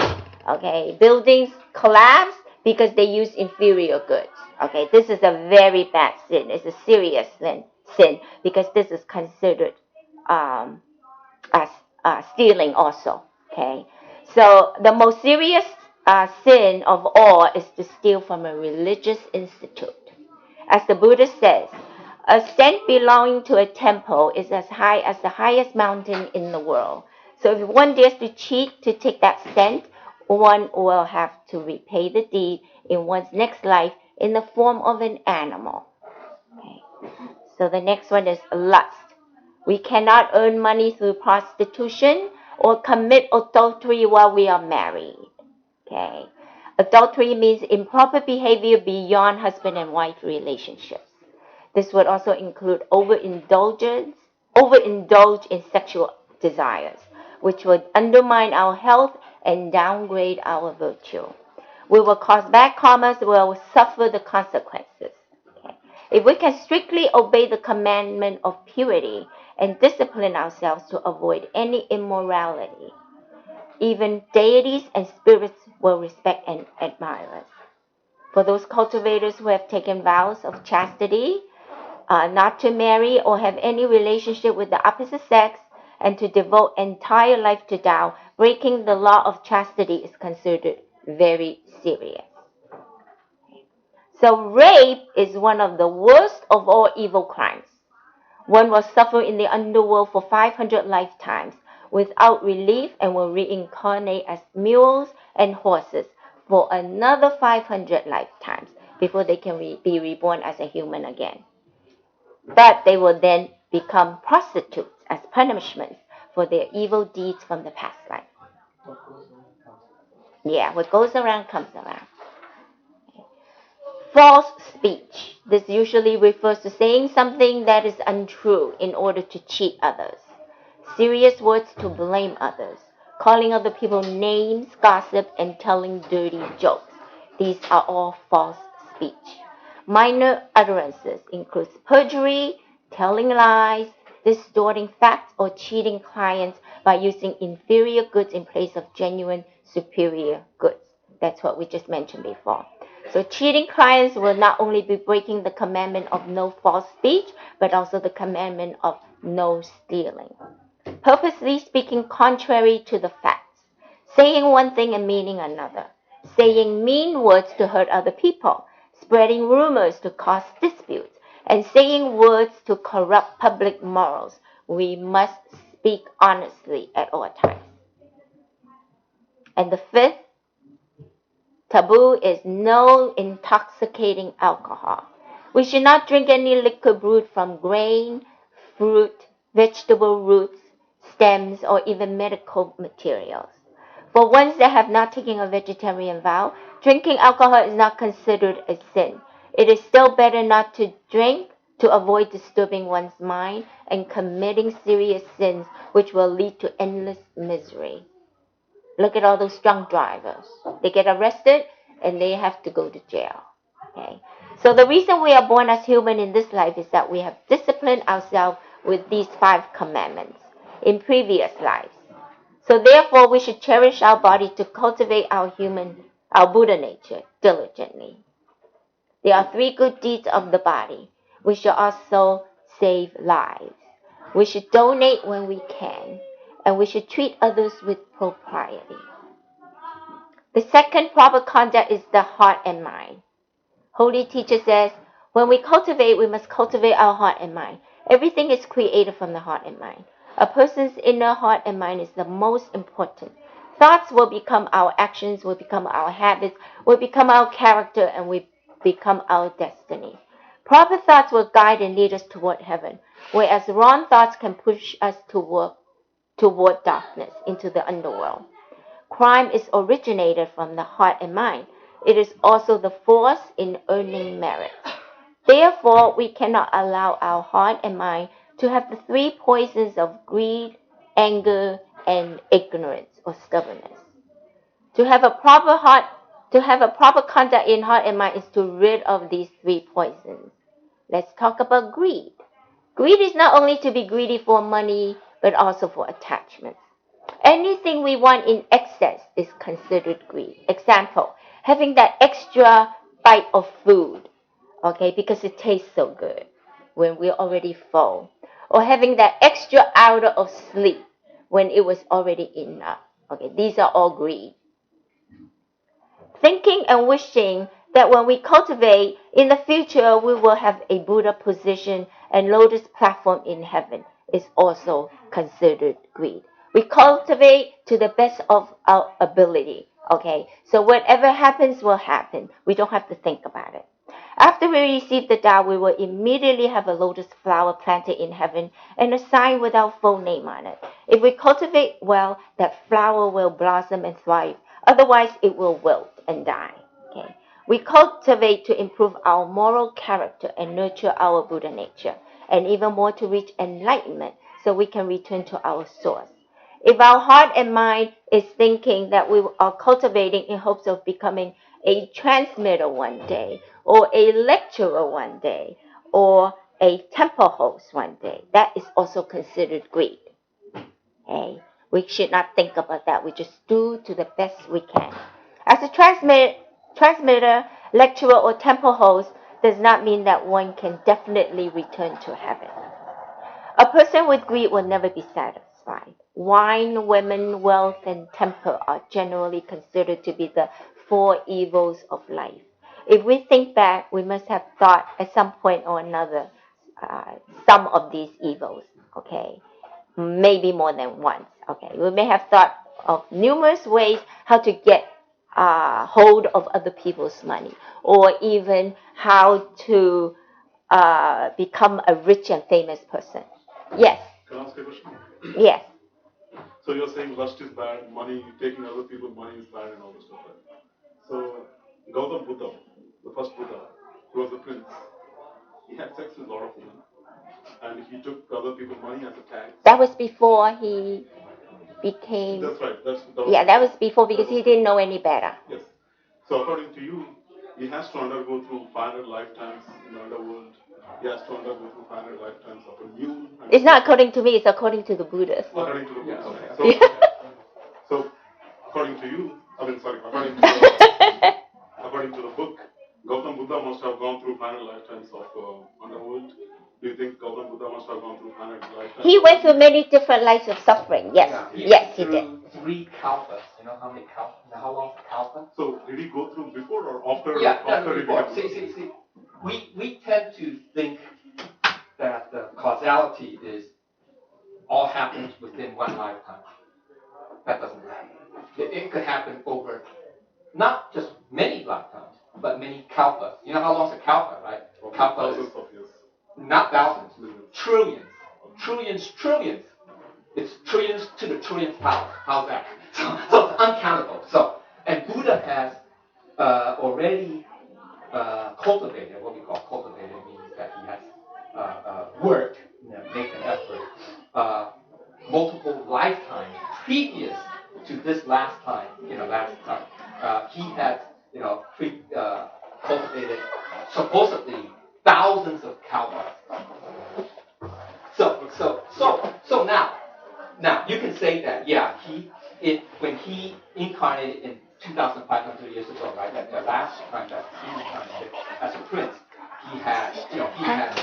Okay, buildings collapse because they use inferior goods. Okay, this is a very bad sin. It's a serious sin because this is considered as stealing also. Okay, so the most serious sin of all is to steal from a religious institute. As the Buddha says, a cent belonging to a temple is as high as the highest mountain in the world. So if one dares to cheat to take that cent, one will have to repay the deed in one's next life in the form of an animal. Okay. So the next one is lust. We cannot earn money through prostitution or commit adultery while we are married. Okay. Adultery means improper behavior beyond husband and wife relationships. This would also include overindulge in sexual desires, which would undermine our health and downgrade our virtue. We will cause bad karma, we will suffer the consequences. Okay. If we can strictly obey the commandment of purity and discipline ourselves to avoid any immorality, even deities and spirits will respect and admire us. For those cultivators who have taken vows of chastity, not to marry or have any relationship with the opposite sex, and to devote entire life to Tao, breaking the law of chastity is considered very serious. So rape is one of the worst of all evil crimes. One will suffer in the underworld for 500 lifetimes without relief and will reincarnate as mules and horses for another 500 lifetimes before they can be reborn as a human again. But they will then become prostitutes as punishment for their evil deeds from the past life. Yeah, what goes around comes around. False speech. This usually refers to saying something that is untrue in order to cheat others. Serious words to blame others. Calling other people names, gossip, and telling dirty jokes. These are all false speech. Minor utterances include perjury, telling lies, distorting facts, or cheating clients by using inferior goods in place of genuine superior goods. That's what we just mentioned before. So cheating clients will not only be breaking the commandment of no false speech, but also the commandment of no stealing. Purposely speaking contrary to the facts. Saying one thing and meaning another. Saying mean words to hurt other people. Spreading rumors to cause disputes. And saying words to corrupt public morals. We must speak honestly at all times. And the fifth taboo is no intoxicating alcohol. We should not drink any liquor brewed from grain, fruit, vegetable roots, stems, or even medical materials. For ones that have not taken a vegetarian vow, drinking alcohol is not considered a sin. It is still better not to drink to avoid disturbing one's mind and committing serious sins which will lead to endless misery. Look at all those drunk drivers. They get arrested and they have to go to jail. Okay? So the reason we are born as human in this life is that we have disciplined ourselves with these 5 commandments in previous lives. So therefore we should cherish our body to cultivate our Buddha nature diligently. There are 3 good deeds of the body. We should also save lives. We should donate when we can, and we should treat others with propriety. The second proper conduct is the heart and mind. Holy Teacher says, when we cultivate, we must cultivate our heart and mind. Everything is created from the heart and mind. A person's inner heart and mind is the most important. Thoughts will become our actions, will become our habits, will become our character, and will become our destiny. Proper thoughts will guide and lead us toward heaven, whereas wrong thoughts can push us toward darkness, into the underworld. Crime is originated from the heart and mind. It is also the force in earning merit. Therefore, we cannot allow our heart and mind to have the 3 poisons of greed, anger, and ignorance or stubbornness. To have a proper conduct in heart and mind is to rid of these 3 poisons. Let's talk about greed. Greed is not only to be greedy for money, but also for attachments. Anything we want in excess is considered greed. Example, having that extra bite of food, okay, because it tastes so good when we're already full. Or having that extra hour of sleep when it was already enough. Okay, these are all greed. Thinking and wishing that when we cultivate, in the future we will have a Buddha position and lotus platform in heaven is also considered greed. We cultivate to the best of our ability, okay? So whatever happens will happen. We don't have to think about it. After we receive the Tao, we will immediately have a lotus flower planted in heaven and a sign with our full name on it. If we cultivate well, that flower will blossom and thrive. Otherwise, it will wilt and die. Okay? We cultivate to improve our moral character and nurture our Buddha nature, and even more to reach enlightenment so we can return to our source. If our heart and mind is thinking that we are cultivating in hopes of becoming a transmitter one day, or a lecturer one day, or a temple host one day, that is also considered greed. Okay? We should not think about that. We just do to the best we can. As a transmitter, lecturer, or temple host does not mean that one can definitely return to heaven. A person with greed will never be satisfied. Wine, women, wealth, and temper are generally considered to be the 4 evils of life. If we think back, we must have thought at some point or another some of these evils, okay? Maybe more than once, okay? We may have thought of numerous ways how to get hold of other people's money, or even how to become a rich and famous person. Yes. Can I ask a question? Yes. So you're saying lust is bad, money, taking other people's money is bad and all this stuff, right? So Gautam Buddha, the first Buddha, who was a prince, he had sex with a lot of women. And he took other people's money as a tax. That was before he became... That's right. That was before, because he didn't know any better. Yes. So according to you, he has to undergo through 500 lifetimes in the underworld. He has to undergo through 500 lifetimes of a new... It's not according to me, it's according to the Buddhists. According to the Buddhists. Okay. So according to you, according to the book, Gautam Buddha must have gone through 500 lifetimes of underworld. Do you think Gautam Buddha must have gone through 500 lifetimes? He went through many different lives of suffering. Yes, yes, he did. 3 kalpas. You know how many kalpas? How long is kalpa? So did he go through before or after? Yeah, after before. See. We tend to think that the causality is all happens within one lifetime. That doesn't happen. It could happen over not just many lifetimes, but many kalpas. You know how long is a kalpa, right? Okay. Kalpa Thousands is of years. not thousands, trillions. Trillions. It's trillions to the trillionth power. How's that? So it's uncountable. And Buddha has already cultivated, what we call cultivated means that he has worked, make an effort, multiple lifetimes previous to this last time, he had, cultivated supposedly thousands of kalpas. So now you can say that, when he incarnated in 2,500 years ago, right? That the last time that he was as a prince, he had, he had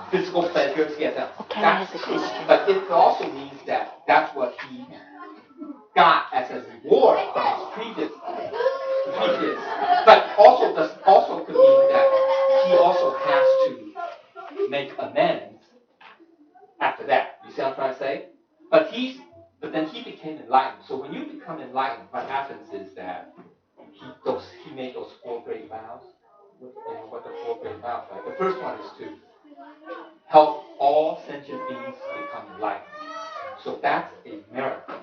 physical pleasures. He had that. That's true. But it also means that that's what he got as a reward from his previous. But also could mean that he also has to make amends after that. You see what I'm trying to say? But then he became enlightened. So when you become enlightened, what happens is that he made those 4 great vows. What the 4 great vows, right? The first one is to help all sentient beings become enlightened. So that's a miracle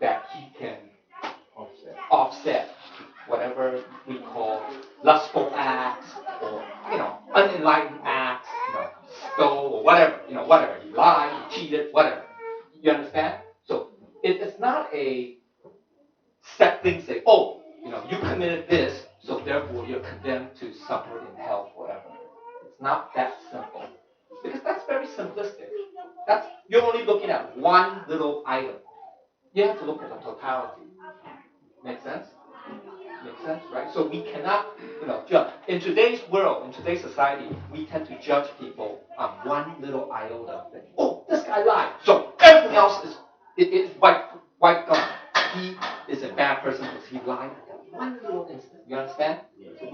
that he can offset whatever we call lustful acts or unenlightened acts, stole or whatever, whatever. He lied, he cheated, whatever. You understand? So it's not a set thing say, oh, you committed this, so therefore you're condemned to suffer in hell forever. It's not that simple. Because that's very simplistic. You're only looking at one little item. You have to look at the totality. Make sense? Make sense, right? So we cannot, judge. In today's world, in today's society, we tend to judge people on one little iota thing. Oh, this guy lied. So everything else is white gone. He is a bad person because he lied at that one little instant. You understand? So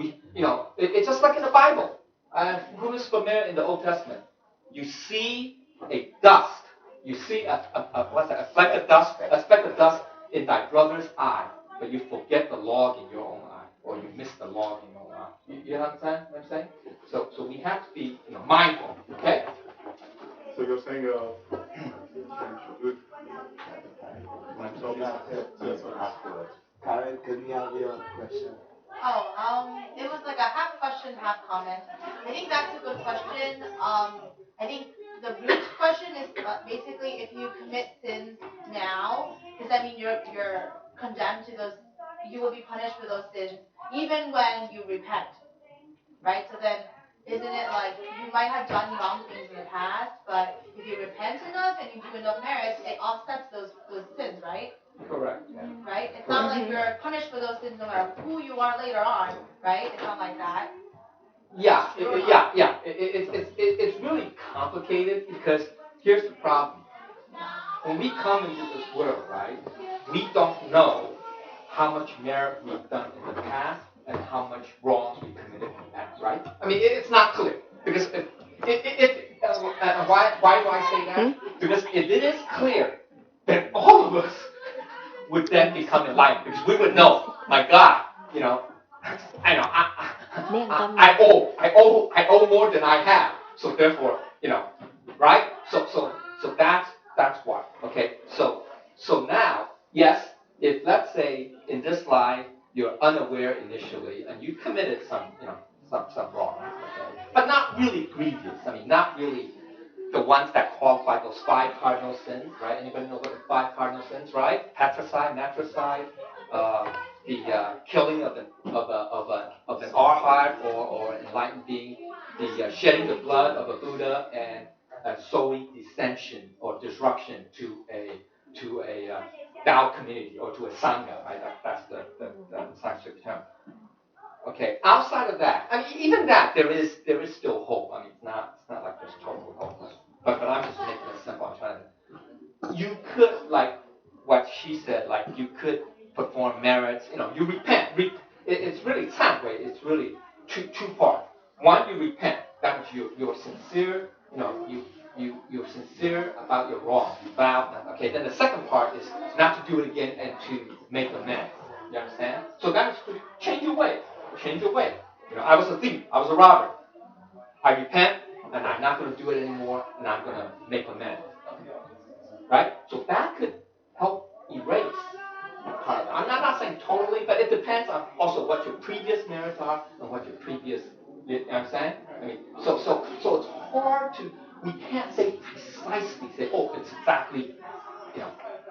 it's just like in the Bible. Who is familiar in the Old Testament? You see a dust. You see a speck of dust in thy brother's eye, but you forget the log in your own eye, or you miss the log in your own eye. You understand what I'm saying? So we have to be mindful. Okay. So you're saying Karen, can we have your question? It was like a half question, half comment. I think that's a good question. I think the root question is basically if you commit sins now, does that mean you're condemned to those? You will be punished for those sins even when you repent, right? So then, isn't it like you might have done wrong things in the past, but if you repent enough and you do enough merits, it offsets those sins, right? Correct. Right? It's not like you're punished for those sins no matter who you are later on, right? It's not like that. Yeah. It's really complicated because here's the problem. When we come into this world, right, we don't know how much merit we've done in the past and how much wrongs we committed in the past, right? I mean, it's not clear because why do I say that? Because if it is clear, then all of us would then become enlightened because we would know, my God, I owe more than I have, so therefore, right? So that's why. Okay, so now, yes, if let's say in this life you're unaware initially and you committed some wrong, okay? But not really grievous. I mean, not really the ones that qualify those 5 cardinal sins, right? Anybody know what the 5 cardinal sins, right? Patricide, matricide, the killing of an arhat or an enlightened being, the shedding the blood of a Buddha, and sowing dissension or disruption to a Tao community or to a sangha, right? That's the Sanskrit term. Okay. Outside of that, I mean, even that there is still hope. I mean, it's not like there's total hope. But I'm just making it simple. I'm trying to. You could, like what she said, like you could perform merits. You repent. It's really Canwei. It's really two parts. One, you repent. That means you're sincere. You're sincere about your wrong. You vow. Okay. Then the second part is not to do it again and to make amends. You understand? So that is to change your way. Change your way. I was a thief. I was a robber. I repent, and I'm not going to do it anymore, and I'm going to make amends. Right? So that could help erase part of it. I'm not saying totally, but it depends on also what your previous merits are and what your previous. You know what I'm saying? I mean, so it's hard to. We can't say precisely oh, it's exactly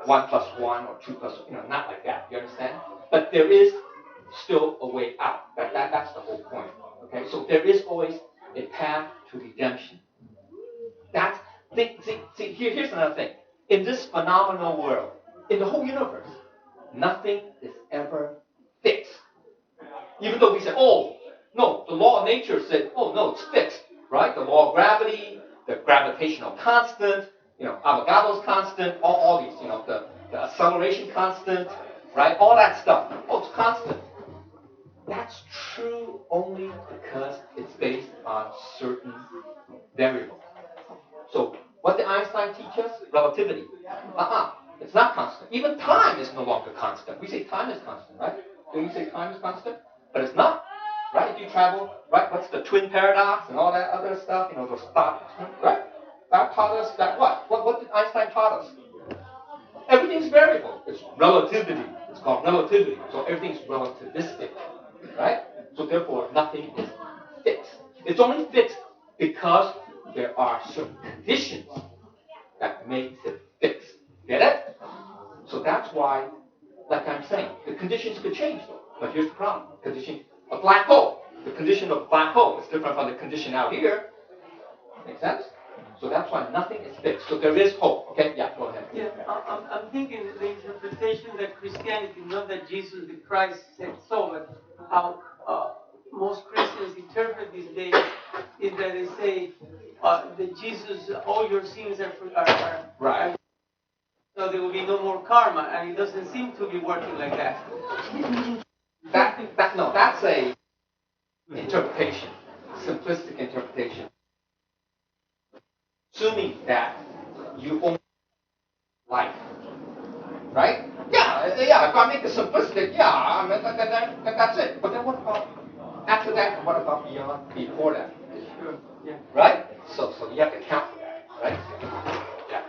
1 + 1 or 2 + not like that. You understand? But there is still a way out. That's the whole point. Okay, so there is always a path to redemption. Here's another thing. In this phenomenal world, in the whole universe, nothing is ever fixed. Even though we say, oh, no, the law of nature said, oh, no, it's fixed, right? The law of gravity, the gravitational constant, Avogadro's constant, all these, the acceleration constant, right? All that stuff. Oh, it's constant. That's true only because it's based on certain variables. So what did Einstein teach us? Relativity. It's not constant. Even time is no longer constant. We say time is constant, right? Don't you say time is constant? But it's not, right? If you travel, right? What's the twin paradox and all that other stuff? Those thoughts, right? That taught us that what? What did Einstein taught us? Everything's variable. It's relativity. It's called relativity. So everything's relativistic, right? So therefore, nothing is fixed. It's only fixed because there are certain conditions that makes it fixed. Get it? So that's why, like I'm saying, the conditions could change. But here's the problem. A black hole. The condition of a black hole is different from the condition out here. Make sense? So that's why nothing is fixed. So there is hope. Okay? Yeah, go ahead. Yeah, I'm thinking the interpretation that Christianity, not that Jesus the Christ said so, but how most Christians interpret these days is that they say that Jesus, all your sins are right. So there will be no more karma, and it doesn't seem to be working like that. That's a interpretation, simplistic interpretation. Assuming that you own life, right? Yeah. If I make it simplistic, that's it. But then what about after that? What about beyond, before that? Sure. Yeah. Right? So you have to count for that, right? Yeah.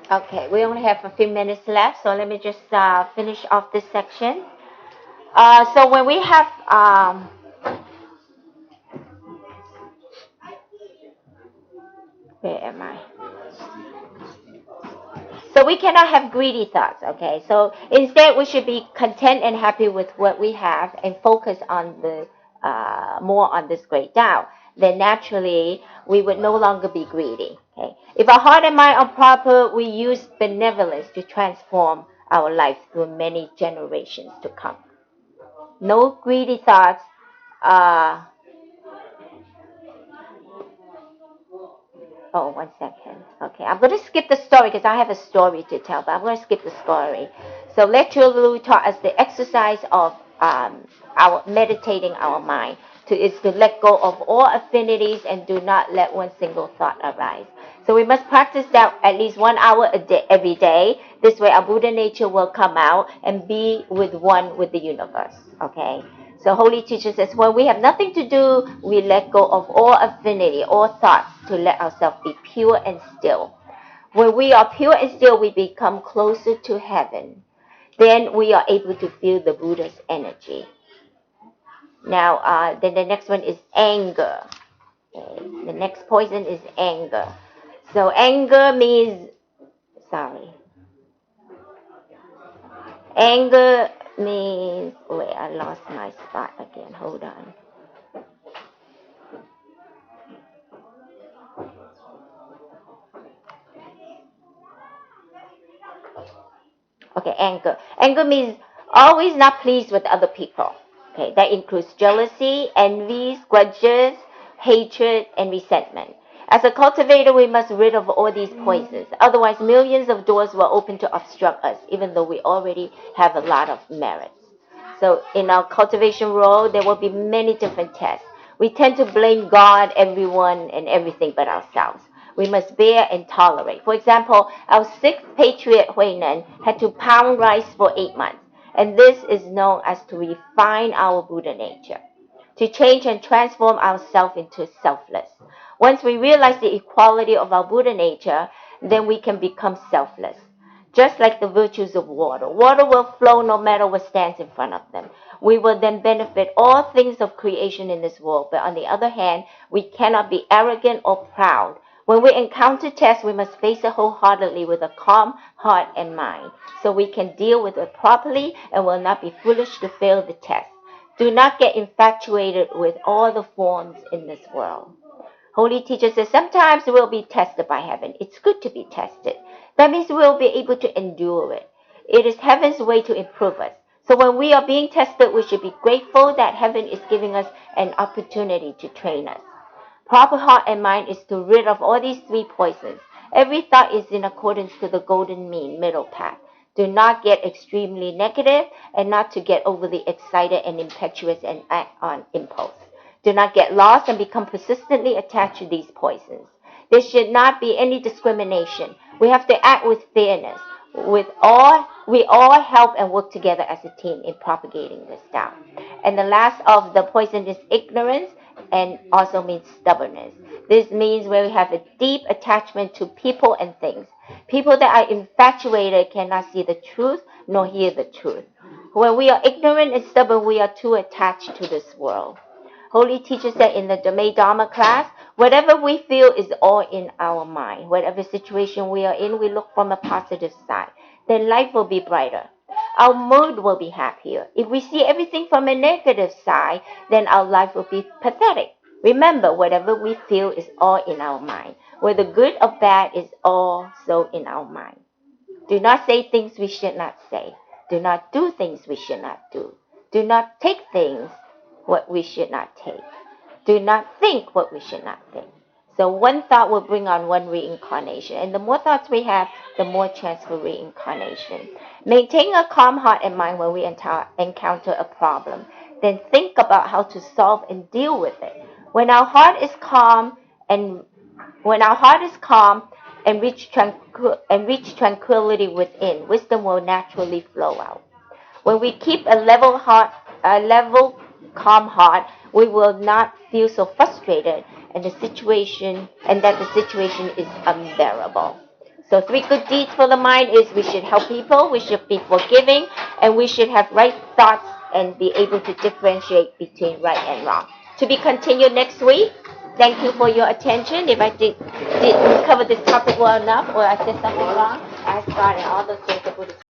Okay, we only have a few minutes left, so let me just finish off this section. So when we have where am I? So we cannot have greedy thoughts, okay? So instead, we should be content and happy with what we have and focus on the more on this great Tao. Then naturally, we would no longer be greedy, okay? If our heart and mind are proper, we use benevolence to transform our life through many generations to come. No greedy thoughts. Oh, 1 second. Okay, I'm going to skip the story because I have a story to tell, but I'm going to skip the story. So Lecture Lu taught us the exercise of our meditating our mind is to let go of all affinities and do not let one single thought arise. So we must practice that at least 1 hour a day, every day. This way our Buddha nature will come out and be with one with the universe. Okay? So Holy Teacher says, when we have nothing to do, we let go of all affinity, all thoughts, to let ourselves be pure and still. When we are pure and still, we become closer to heaven. Then we are able to feel the Buddha's energy. Now, then the next one is anger. Okay. The next poison is anger. So anger means, anger means, wait, I lost my spot again. Hold on. Okay, anger. Anger means always not pleased with other people. Okay, that includes jealousy, envy, grudges, hatred, and resentment. As a cultivator, we must rid of all these poisons. Otherwise, millions of doors will open to obstruct us, even though we already have a lot of merits. So in our cultivation role, there will be many different tests. We tend to blame God, everyone, and everything but ourselves. We must bear and tolerate. For example, our 6th patriot Huinan had to pound rice for 8 months. And this is known as to refine our Buddha nature, to change and transform ourselves into selfless. Once we realize the equality of our Buddha nature, then we can become selfless. Just like the virtues of water. Water will flow no matter what stands in front of them. We will then benefit all things of creation in this world. But on the other hand, we cannot be arrogant or proud. When we encounter tests, we must face it wholeheartedly with a calm heart and mind, so we can deal with it properly and will not be foolish to fail the test. Do not get infatuated with all the forms in this world. Holy Teacher says sometimes we'll be tested by heaven. It's good to be tested. That means we'll be able to endure it. It is heaven's way to improve us. So when we are being tested, we should be grateful that heaven is giving us an opportunity to train us. Proper heart and mind is to rid of all these three poisons. Every thought is in accordance to the golden mean, middle path. Do not get extremely negative and not to get overly excited and impetuous and act on impulse. Do not get lost and become persistently attached to these poisons. There should not be any discrimination. We have to act with fairness. We all help and work together as a team in propagating this down. And the last of the poison is ignorance, and also means stubbornness. This means where we have a deep attachment to people and things. People that are infatuated cannot see the truth nor hear the truth. When we are ignorant and stubborn, we are too attached to this world. Holy Teacher said in the Dhamma Dharma class, whatever we feel is all in our mind. Whatever situation we are in, we look from a positive side. Then life will be brighter. Our mood will be happier. If we see everything from a negative side, then our life will be pathetic. Remember, whatever we feel is all in our mind. Whether good or bad is also in our mind. Do not say things we should not say. Do not do things we should not do. Do not take things what we should not take. Do not think what we should not think. So one thought will bring on one reincarnation. And the more thoughts we have, the more chance for reincarnation. Maintain a calm heart and mind when we encounter a problem. Then think about how to solve and deal with it. When our heart is calm and reach tranquility within, wisdom will naturally flow out. When we keep a level, calm heart, we will not feel so frustrated and that the situation is unbearable. So 3 good deeds for the mind is we should help people, we should be forgiving, and we should have right thoughts and be able to differentiate between right and wrong. To be continued next week. Thank you for your attention. If I didn't cover this topic well enough or I said something wrong, I ask God and all the souls of Buddha